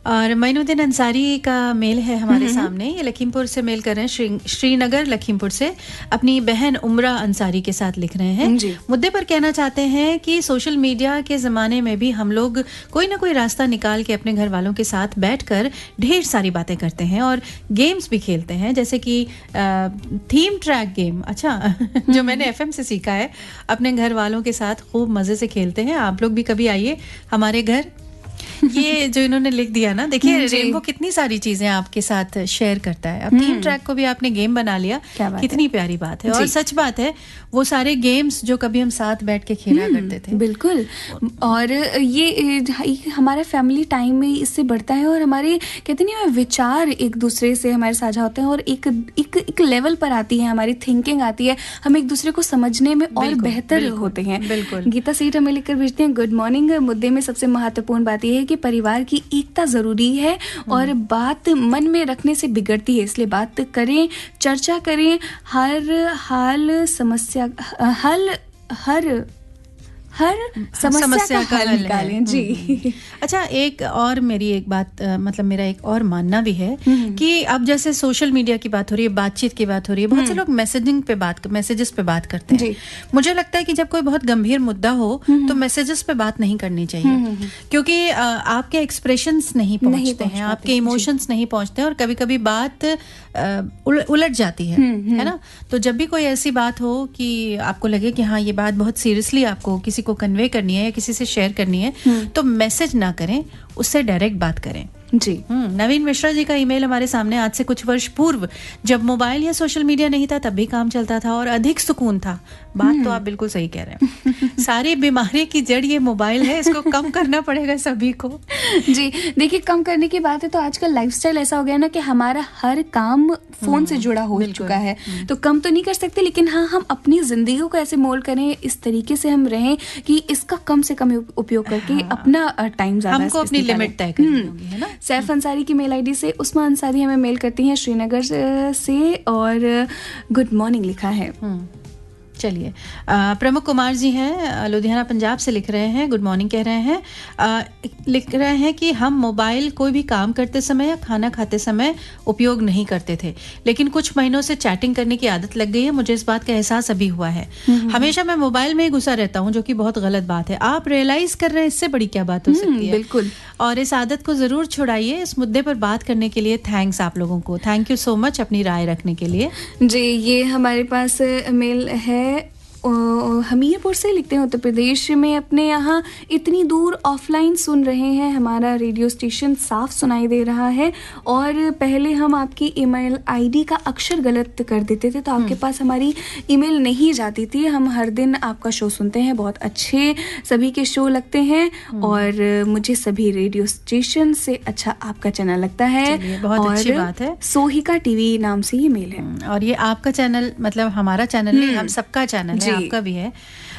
और मैनुद्दीन अंसारी का मेल है हमारे सामने। ये लखीमपुर से मेल कर रहे हैं, श्रीनगर लखीमपुर से। अपनी बहन उमरा अंसारी के साथ लिख रहे हैं। मुद्दे पर कहना चाहते हैं कि सोशल मीडिया के ज़माने में भी हम लोग कोई ना कोई रास्ता निकाल के अपने घर वालों के साथ बैठकर ढेर सारी बातें करते हैं और गेम्स भी खेलते हैं, जैसे कि थीम ट्रैक गेम। अच्छा जो मैंने FM से सीखा है, अपने घर वालों के साथ खूब मज़े से खेलते हैं। आप लोग भी कभी आइए हमारे घर। ये जो इन्होंने लिख दिया ना, देखिए रेनबो कितनी सारी चीजें आपके साथ शेयर करता है। अब थीम ट्रैक को भी आपने गेम बना लिया, कितनी प्यारी बात है। और सच बात है, वो सारे गेम्स जो कभी हम साथ बैठ के खेला करते थे।
बिल्कुल। और ये हमारा फैमिली टाइम में इससे बढ़ता है और हमारे कहते नहीं, विचार एक दूसरे से हमारे साझा होते हैं और एक लेवल पर आती है, हमारी थिंकिंग आती है, हम एक दूसरे को समझने में और बेहतर होते हैं।
बिल्कुल।
गीता सीट हमें लिखकर भेजते हैं, गुड मॉर्निंग। मुद्दे में सबसे महत्वपूर्ण बात यह है कि परिवार की एकता जरूरी है और बात मन में रखने से बिगड़ती है, इसलिए बात करें, चर्चा करें, हर समस्या का हल निकालें जी।
अच्छा, एक और मेरी एक बात, मतलब मेरा एक और मानना भी है कि अब जैसे सोशल मीडिया की बात हो रही है, बातचीत की बात हो रही है, बहुत से लोग मैसेजेस पे बात करते हैं। मुझे लगता है कि जब कोई बहुत गंभीर मुद्दा हो तो मैसेजेस पे बात नहीं करनी चाहिए, क्योंकि आपके एक्सप्रेशंस नहीं पहुंचते हैं, आपके इमोशंस नहीं पहुंचते हैं और कभी कभी बात उलट जाती है ना। तो जब भी कोई ऐसी बात हो कि आपको लगे कि हाँ ये बात बहुत सीरियसली आपको किसी को कन्वे करनी है या किसी से शेयर करनी है, तो मैसेज ना करें, उससे डायरेक्ट बात करें
जी।
नवीन मिश्रा जी का ईमेल हमारे सामने। आज से कुछ वर्ष पूर्व जब मोबाइल या सोशल मीडिया नहीं था तब भी काम चलता था और अधिक सुकून था। बात तो आप बिल्कुल सही कह रहे हैं। सारी बीमारी की जड़ ये मोबाइल है, इसको कम करना पड़ेगा सभी को
जी। देखिए, कम करने की बात है तो आजकल लाइफस्टाइल ऐसा हो गया ना कि हमारा हर काम फोन से जुड़ा हो चुका है, तो कम तो नहीं कर सकते, लेकिन हाँ हम अपनी जिंदगी को ऐसे मोल्ड करें, इस तरीके से हम रहें कि इसका कम से कम उपयोग करके अपना टाइम ज्यादा
हमको अपनी लिमिट तय करनी होगी, है ना।
सैफ अंसारी की मेल आईडी से उस्मा अंसारी हमें मेल करती हैं श्रीनगर से और गुड मॉर्निंग लिखा है।
चलिए, प्रमुख कुमार जी हैं, लुधियाना पंजाब से लिख रहे हैं, गुड मॉर्निंग कह रहे हैं। लिख रहे हैं कि हम मोबाइल कोई भी काम करते समय या खाना खाते समय उपयोग नहीं करते थे, लेकिन कुछ महीनों से चैटिंग करने की आदत लग गई है। मुझे इस बात का एहसास अभी हुआ है। हमेशा मैं मोबाइल में ही घुसा रहता हूँ, जो कि बहुत गलत बात है। आप रियलाइज कर रहे हैं, इससे बड़ी क्या बात हो सकती है।
बिल्कुल,
और इस आदत को जरूर छुड़ाइए। इस मुद्दे पर बात करने के लिए थैंक्स आप लोगों को, थैंक यू सो मच अपनी राय रखने के लिए।
जी, ये हमारे पास मेल है हमीरपुर से, लिखते हैं उत्तर प्रदेश में अपने यहाँ इतनी दूर ऑफलाइन सुन रहे हैं, हमारा रेडियो स्टेशन साफ सुनाई दे रहा है। और पहले हम आपकी ईमेल आईडी का अक्षर गलत कर देते थे तो आपके पास हमारी ईमेल नहीं जाती थी। हम हर दिन आपका शो सुनते हैं, बहुत अच्छे सभी के शो लगते हैं और मुझे सभी रेडियो स्टेशन से अच्छा आपका चैनल लगता है।
बहुत अच्छी बात है।
सोहिका टीवी नाम से ये मेल है।
और ये आपका चैनल मतलब हमारा चैनल नहीं, हम सबका चैनल है, आपका भी है।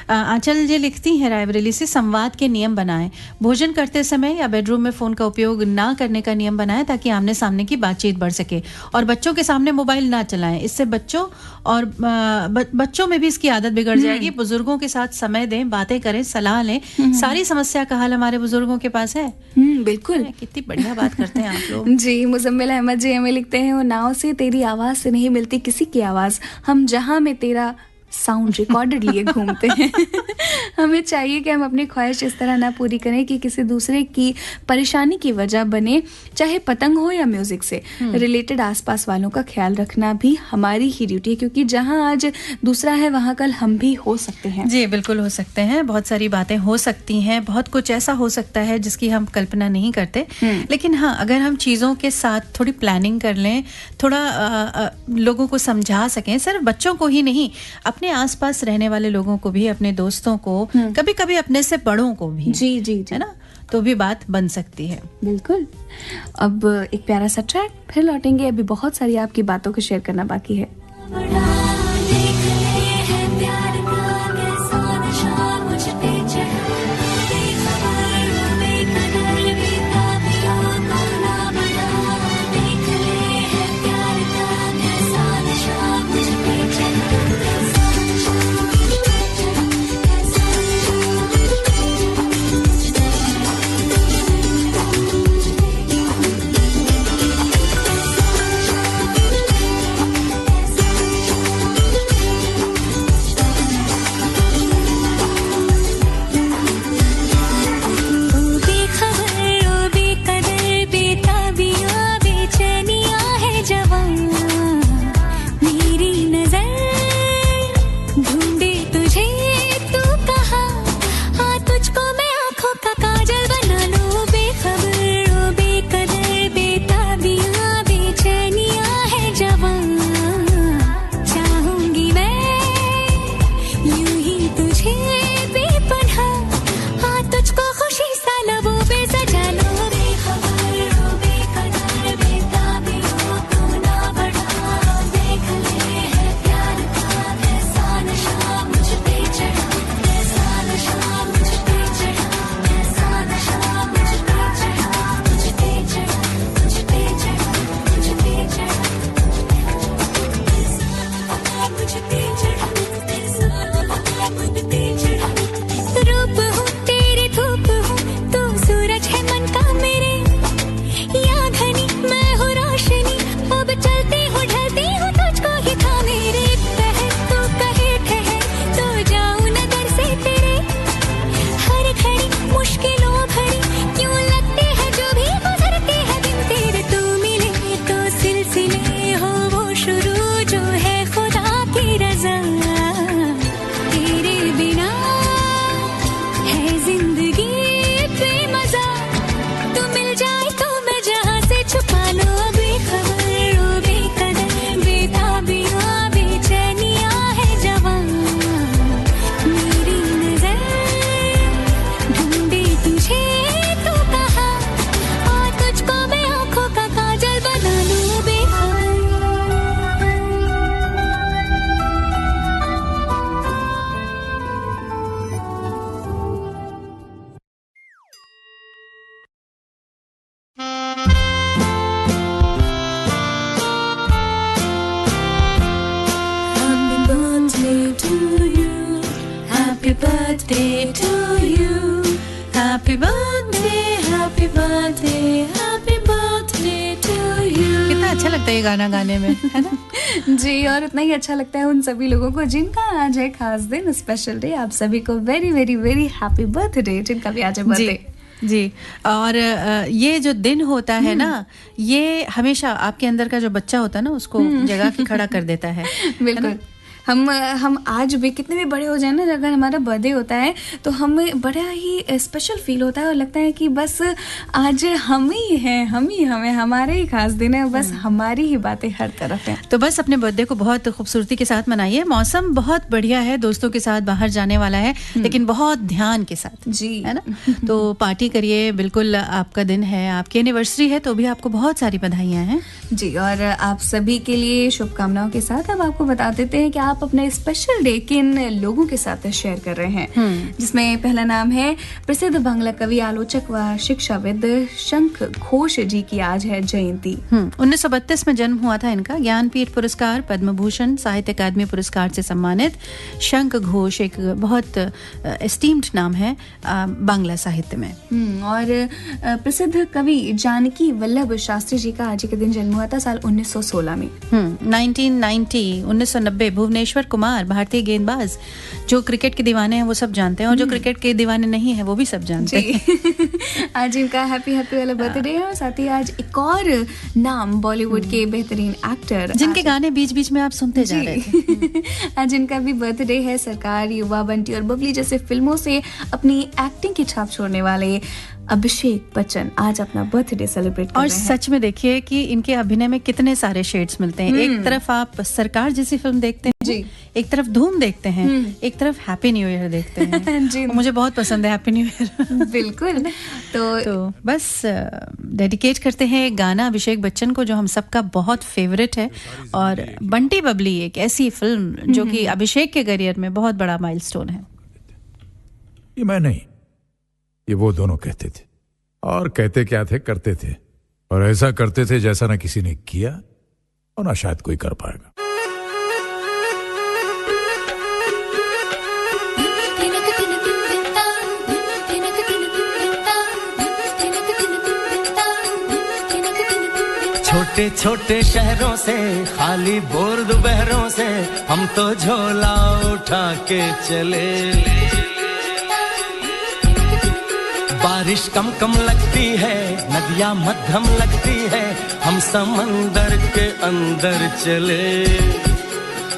आंचल जी लिखती हैं रायबरेली से, संवाद के नियम बनाएं। भोजन करते समय या बेडरूम में फोन का उपयोग ना करने का नियम बनाएं ताकि आमने सामने की बातचीत बढ़ सके। और बच्चों के सामने मोबाइल ना चलाएं, इससे बच्चों में भी इसकी आदत बिगड़ जाएगी। बुजुर्गों के साथ समय दें, बातें करें, सलाह लें। सारी समस्या का हल हमारे बुजुर्गों के पास है।
बिल्कुल,
कितनी बढ़िया बात करते हैं आप लोग।
जी, मुजम्मिल अहमद जी हमें लिखते हैं, वो नाव से तेरी आवाज से नहीं मिलती किसी की आवाज, हम जहां में तेरा साउंड रिकॉर्डेड लिए घूमते हैं। हमें चाहिए कि हम अपनी ख्वाहिश इस तरह ना पूरी करें कि किसी दूसरे की परेशानी की वजह बने, चाहे पतंग हो या म्यूजिक से रिलेटेड। आसपास वालों का ख्याल रखना भी हमारी ही ड्यूटी है, क्योंकि जहां आज दूसरा है वहां कल हम भी हो सकते हैं।
जी बिल्कुल हो सकते हैं, बहुत सारी बातें हो सकती हैं, बहुत कुछ ऐसा हो सकता है जिसकी हम कल्पना नहीं करते। लेकिन हाँ, अगर हम चीज़ों के साथ थोड़ी प्लानिंग कर लें, थोड़ा लोगों को समझा सकें, सिर्फ बच्चों को ही नहीं, अपने आसपास रहने वाले लोगों को भी, अपने दोस्तों को, कभी कभी अपने से बड़ों को भी, जी, है ना, तो भी बात बन सकती है।
बिल्कुल। अब एक प्यारा सा ट्रैक, फिर लौटेंगे। अभी बहुत सारी आपकी बातों को शेयर करना बाकी है।
birthday to you. Happy birthday, happy birthday, happy birthday to you. कितना अच्छा लगता है ये गाना गाने में, है ना?
जी, और उतना ही अच्छा लगता है उन सभी लोगों को जिनका आज है खास दिन, स्पेशल डे। आप सभी को very very very happy birthday, जिनका भी आज है बर्थडे।
जी, और ये जो दिन होता है ना, ये हमेशा आपके अंदर का जो बच्चा होता है ना, उसको जगा के खड़ा कर देता है।
बिल्कुल। हम आज भी कितने भी बड़े हो जाए ना, अगर हमारा बर्थडे होता है तो हमें बड़ा ही स्पेशल फील होता है और लगता है कि बस आज हम ही हैं, हमें हमारे ही खास दिन है, बस हमारी ही बातें हर तरफ हैं।
तो बस अपने बर्थडे को बहुत खूबसूरती के साथ मनाइए। मौसम बहुत बढ़िया है, दोस्तों के साथ बाहर जाने वाला है, लेकिन बहुत ध्यान के साथ,
जी,
है ना? तो पार्टी करिए, बिल्कुल आपका दिन है, आपकी एनिवर्सरी है, तो भी आपको बहुत सारी बधाइयाँ हैं।
जी, और आप सभी के लिए शुभकामनाओं के साथ अब आपको बता देते हैं कि आप अपने स्पेशल डे किन लोगों के साथ शेयर कर रहे हैं, जिसमें पहला नाम है प्रसिद्ध बांग्ला कवि, आलोचक व शिक्षाविद शंख घोष जी की आज है जयंती।
1932 में जन्म हुआ था इनका। ज्ञानपीठ पुरस्कार, पद्म भूषण, साहित्य अकादमी पुरस्कार से सम्मानित शंख घोष एक बहुत एस्टीम्ड नाम है बांग्ला साहित्य में।
और प्रसिद्ध कवि जानकी वल्लभ शास्त्री जी का आज के दिन जन्म हुआ था, साल 1916 में।
1990 भुवनेश्वर कुमार, भारतीय गेंदबाज। जो क्रिकेट के दीवाने हैं वो सब जानते हैं, और जो क्रिकेट के दीवाने नहीं हैं वो भी सब जानते हैं।
आज इनका हैप्पी वाला बर्थडे है, और साथ ही आज एक और नाम बॉलीवुड के बेहतरीन एक्टर,
जिनके गाने बीच बीच में आप सुनते जा रहे थे।
आज इनका भी बर्थडे है। सरकार, युवा, बंटी और बबली जैसे फिल्मों से अपनी एक्टिंग की छाप छोड़ने वाले अभिषेक बच्चन आज अपना बर्थडे सेलिब्रेट कर
और
रहे हैं।
सच में देखिए कि इनके अभिनय में कितने सारे शेड्स मिलते हैं। एक तरफ आप सरकार जैसी फिल्म देखते हैं जी, एक तरफ धूम देखते हैं, एक तरफ हैप्पी न्यू ईयर देखते हैं। जी, मुझे बहुत पसंद है हैप्पी न्यू ईयर।
बिल्कुल। तो
बस डेडिकेट करते हैं एक गाना अभिषेक बच्चन को, जो हम सबका बहुत फेवरेट है, और बंटी बबली एक ऐसी फिल्म जो कि अभिषेक के करियर में बहुत बड़ा माइलस्टोन है।
ये मैं नहीं, ये वो दोनों कहते थे, और कहते क्या थे, करते थे, और ऐसा करते थे जैसा ना किसी ने किया और ना शायद कोई कर पाएगा।
छोटे छोटे शहरों से, खाली बोर दोपहरों से, हम तो झोला उठा के चले। बारिश कम कम लगती है, नदियाँ मध्यम लगती है, हम समंदर के अंदर चले।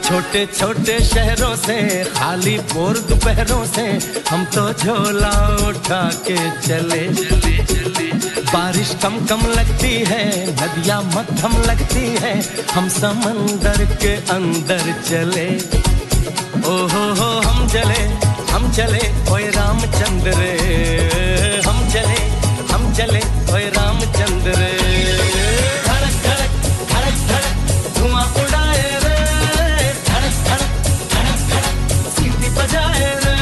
छोटे छोटे शहरों से, खाली बोर दोपहरों से, हम तो झोला उठा के चले। बारिश कम कम लगती है, नदियाँ मध्यम लगती है, हम समंदर के अंदर चले। ओ हो हम चले ओए रामचंद्र रे, हम चले ओए रामचंद्र रे। धड़क धड़क धड़क धड़क धुआं उड़ाए रे, धड़क धड़क धड़क धड़क सीटी बजाए रे,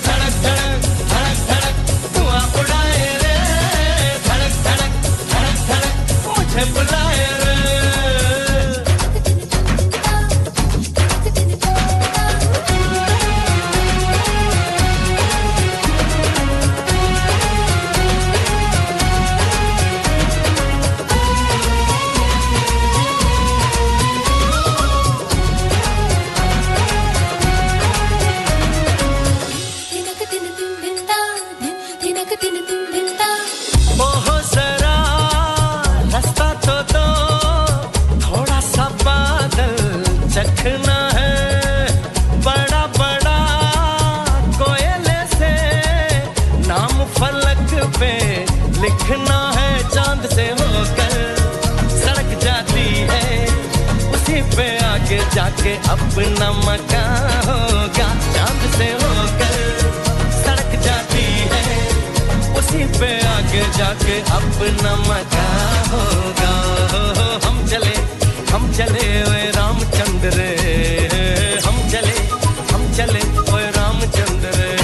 धड़क धड़क धड़क धड़क धुआं उड़ाए रे, धड़क धड़क धड़क धड़क मुझे बुलाए रे। लिखना है चांद से होकर, सड़क जाती है उसी पे आगे जाके अपना मकान होगा। चांद से होकर सड़क जाती है उसी पे आगे जाके अपना मकान होगा। हम चले ओए रामचंद्र रे, हम चले ओए रामचंद्र रे।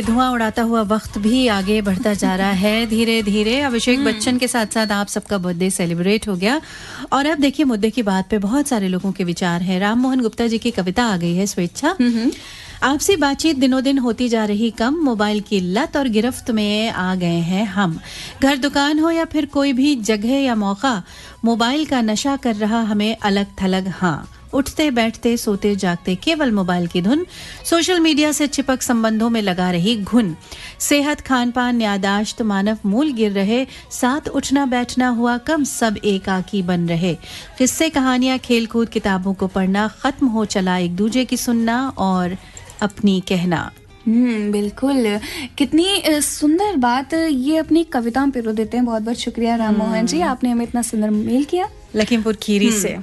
धुआं उड़ाता हुआ वक्त भी आगे बढ़ता जा रहा है धीरे धीरे। अभिषेक बच्चन के साथ साथ आप सबका बर्थडे सेलिब्रेट हो गया और अब देखिए मुद्दे की बात पे बहुत सारे लोगों के विचार हैं। राम मोहन गुप्ता जी की कविता आ गई है, स्वेच्छा। आपसी बातचीत दिनों दिन होती जा रही कम, मोबाइल की लत और गिरफ्त में आ गए हैं हम। घर दुकान हो या फिर कोई भी जगह या मौका, मोबाइल का नशा कर रहा हमें अलग थलग। हाँ, उठते बैठते सोते जागते केवल मोबाइल की धुन, सोशल मीडिया से चिपक संबंधों में लगा रही घुन। सेहत, खान पान, यादाश्त, मानव मूल गिर रहे, साथ उठना बैठना हुआ कम, सब एकाकी बन रहे। किस्से, कहानियां, खेल कूद, किताबों को पढ़ना खत्म हो चला, एक दूजे की सुनना और अपनी कहना।
बिल्कुल, कितनी सुंदर बात ये अपनी कविताओं में पिरो देते हैं। बहुत बहुत शुक्रिया राम मोहन जी, आपने हमें इतना सुंदर मेल किया।
लखीमपुर खीरी से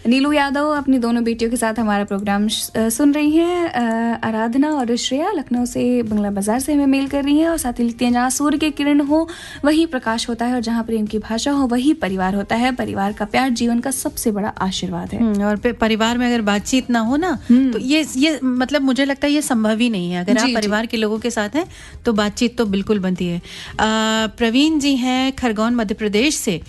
नीलू यादव अपनी दोनों बेटियों के साथ हमारा प्रोग्राम सुन रही हैं। आराधना और श्रेया लखनऊ से बंगला बाजार से हमें मेल कर रही हैं और साथ ही लिखती हैं, जहाँ सूर्य के किरण हो वही प्रकाश होता है और जहाँ प्रेम की भाषा हो वही परिवार होता है। परिवार का प्यार जीवन का सबसे बड़ा आशीर्वाद है।
और परिवार में अगर बातचीत ना हो ना तो ये मतलब मुझे लगता है ये संभव ही नहीं है। अगर आप परिवार के लोगों के साथ हैं तो बातचीत तो बिल्कुल बनती है। प्रवीण जी हैं खरगोन मध्य प्रदेश से,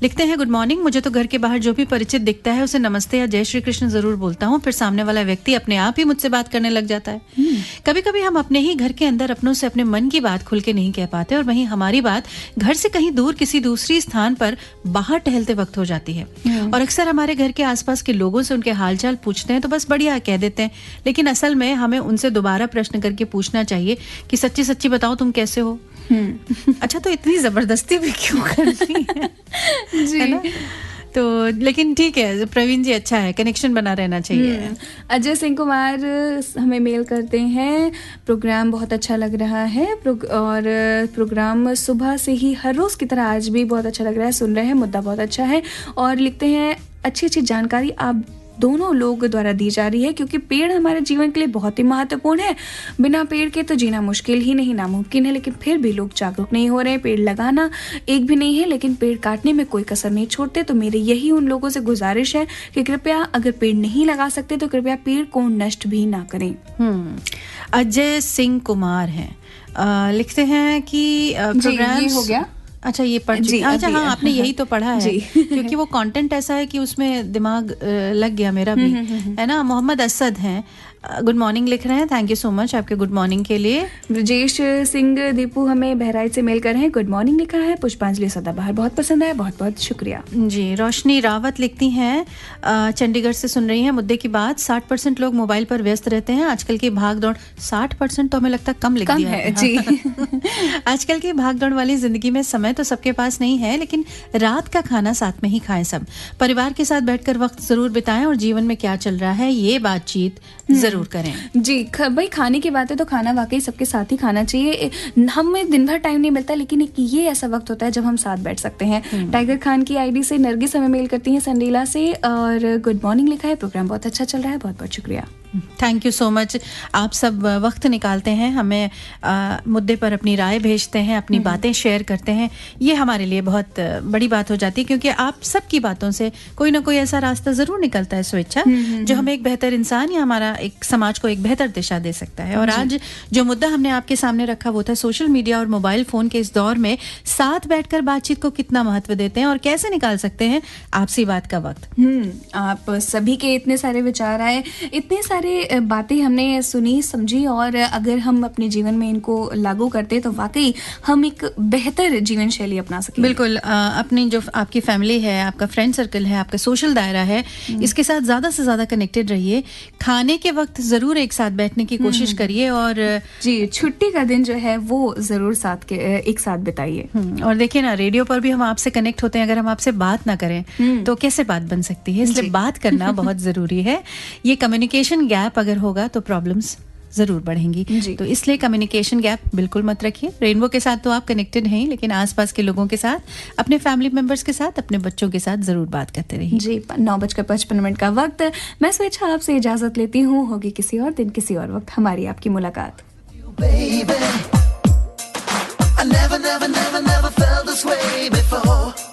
लिखते हैं, गुड मॉर्निंग। मुझे तो घर के बाहर जो भी परिचित दिखता है उसे नमस्ते या जय श्री कृष्ण जरूर बोलता हूँ, फिर सामने वाला व्यक्ति अपने आप ही मुझसे बात करने लग जाता है। कभी कभी हम अपने ही घर के अंदर अपनों से अपने मन की बात खुल के नहीं कह पाते और वहीं हमारी बात घर से कहीं दूर किसी दूसरी स्थान पर बाहर टहलते वक्त हो जाती है। और अक्सर हमारे घर के आसपास के लोगों से उनके हालचाल पूछते हैं तो बस बढ़िया कह देते हैं, लेकिन असल में हमें उनसे दोबारा प्रश्न करके पूछना चाहिए कि सच्ची सच्ची बताओ तुम कैसे हो। अच्छा, तो इतनी जबरदस्ती भी क्यों करनी है जी? तो लेकिन ठीक है प्रवीण जी, अच्छा है, कनेक्शन बना रहना चाहिए।
अजय सिंह कुमार हमें मेल करते हैं, प्रोग्राम बहुत अच्छा लग रहा है और प्रोग्राम सुबह से ही हर रोज की तरह आज भी बहुत अच्छा लग रहा है, सुन रहे हैं, मुद्दा बहुत अच्छा है। और लिखते हैं, अच्छी अच्छी जानकारी आप दोनों लोग द्वारा दी जा रही है क्योंकि पेड़ हमारे जीवन के लिए बहुत ही महत्वपूर्ण है। बिना पेड़ के तो जीना मुश्किल ही नहीं, नामुमकिन है, लेकिन फिर भी लोग जागरूक नहीं हो रहे हैं। पेड़ लगाना एक भी नहीं है लेकिन पेड़ काटने में कोई कसर नहीं छोड़ते। तो मेरी यही उन लोगों से गुजारिश है कि कृपया अगर पेड़ नहीं लगा सकते तो कृपया पेड़ को नष्ट भी ना करें।
अजय सिंह कुमार हैं, लिखते हैं कि प्रोग्राम हो गया। अच्छा, ये पढ़ जी, अच्छा हाँ, आपने यही तो पढ़ा है क्योंकि वो कंटेंट ऐसा है कि उसमें दिमाग लग गया मेरा भी, है ना। मोहम्मद असद हैं, गुड मॉर्निंग लिख रहे हैं, थैंक यू सो मच आपके गुड मॉर्निंग के लिए।
ब्रजेश सिंह दीपू हमें बहराइच से मेल कर रहे हैं, गुड मॉर्निंग लिखा है। पुष्पांजलि सदाबहार बहुत पसंद है, बहुत बहुत शुक्रिया
जी। रोशनी रावत लिखती हैं, चंडीगढ़ से सुन रही हैं मुद्दे की बात। 60% लोग मोबाइल पर व्यस्त रहते हैं। आजकल की भाग दौड़, 60% तो हमें लगता है कम लिख दिया है जी। आजकल की भाग दौड़ वाली जिंदगी में समय तो सबके पास नहीं है, लेकिन रात का खाना साथ में ही खाएं। सब परिवार के साथ बैठकर वक्त जरूर बिताएं और जीवन में क्या चल रहा है ये बातचीट जरूर करें
जी। भाई खाने की बात है तो खाना वाकई सबके साथ ही खाना चाहिए। हमें दिन भर टाइम नहीं मिलता लेकिन ये ऐसा वक्त होता है जब हम साथ बैठ सकते हैं। टाइगर खान की आईडी से नरगिस हमें मेल करती हैं संडीला से और गुड मॉर्निंग लिखा है, प्रोग्राम बहुत अच्छा चल रहा है, बहुत बहुत शुक्रिया।
Thank you so much. आप सब वक्त निकालते हैं, हमें मुद्दे पर अपनी राय भेजते हैं, अपनी बातें शेयर करते हैं। ये हमारे लिए बहुत बड़ी बात हो जाती है क्योंकि आप सबकी बातों से कोई ना कोई ऐसा रास्ता जरूर निकलता है स्वेच्छा जो हमें एक बेहतर इंसान या हमारा एक समाज को एक बेहतर दिशा दे सकता है। और आज जो मुद्दा हमने आपके सामने रखा वो था सोशल मीडिया और मोबाइल फोन के इस दौर में साथ बैठकर बातचीत को कितना महत्व देते हैं और कैसे निकाल सकते हैं आपसी बात का वक्त।
आप सभी के इतने सारे विचार आए, इतने सारे बातें हमने सुनी समझी और अगर हम अपने जीवन में इनको लागू करते तो वाकई हम एक बेहतर जीवन शैली अपना सकें।
बिल्कुल, अपनी जो आपकी फैमिली है, आपका फ्रेंड सर्कल है, आपका सोशल दायरा है, इसके साथ ज्यादा से ज्यादा कनेक्टेड रहिए। खाने के वक्त जरूर एक साथ बैठने की कोशिश करिए और
जी छुट्टी का दिन जो है वो जरूर एक साथ बिताइए।
और देखिए ना, रेडियो पर भी हम आपसे कनेक्ट होते हैं, अगर हम आपसे बात ना करें तो कैसे बात बन सकती है, इसलिए बात करना बहुत जरूरी है। ये कम्युनिकेशन गैप अगर होगा तो प्रॉब्लम्स जरूर बढ़ेंगी, तो इसलिए कम्युनिकेशन गैप बिल्कुल मत रखिए। रेनबो के साथ तो आप कनेक्टेड हैं लेकिन आसपास के लोगों के साथ, अपने फैमिली मेंबर्स के साथ, अपने बच्चों के साथ जरूर बात करते रहिए।
जी 9:55 का वक्त, मैं स्वेच्छा आपसे इजाजत लेती हूँ। होगी किसी और दिन किसी और वक्त हमारी आपकी मुलाकात।
I never felt this way before.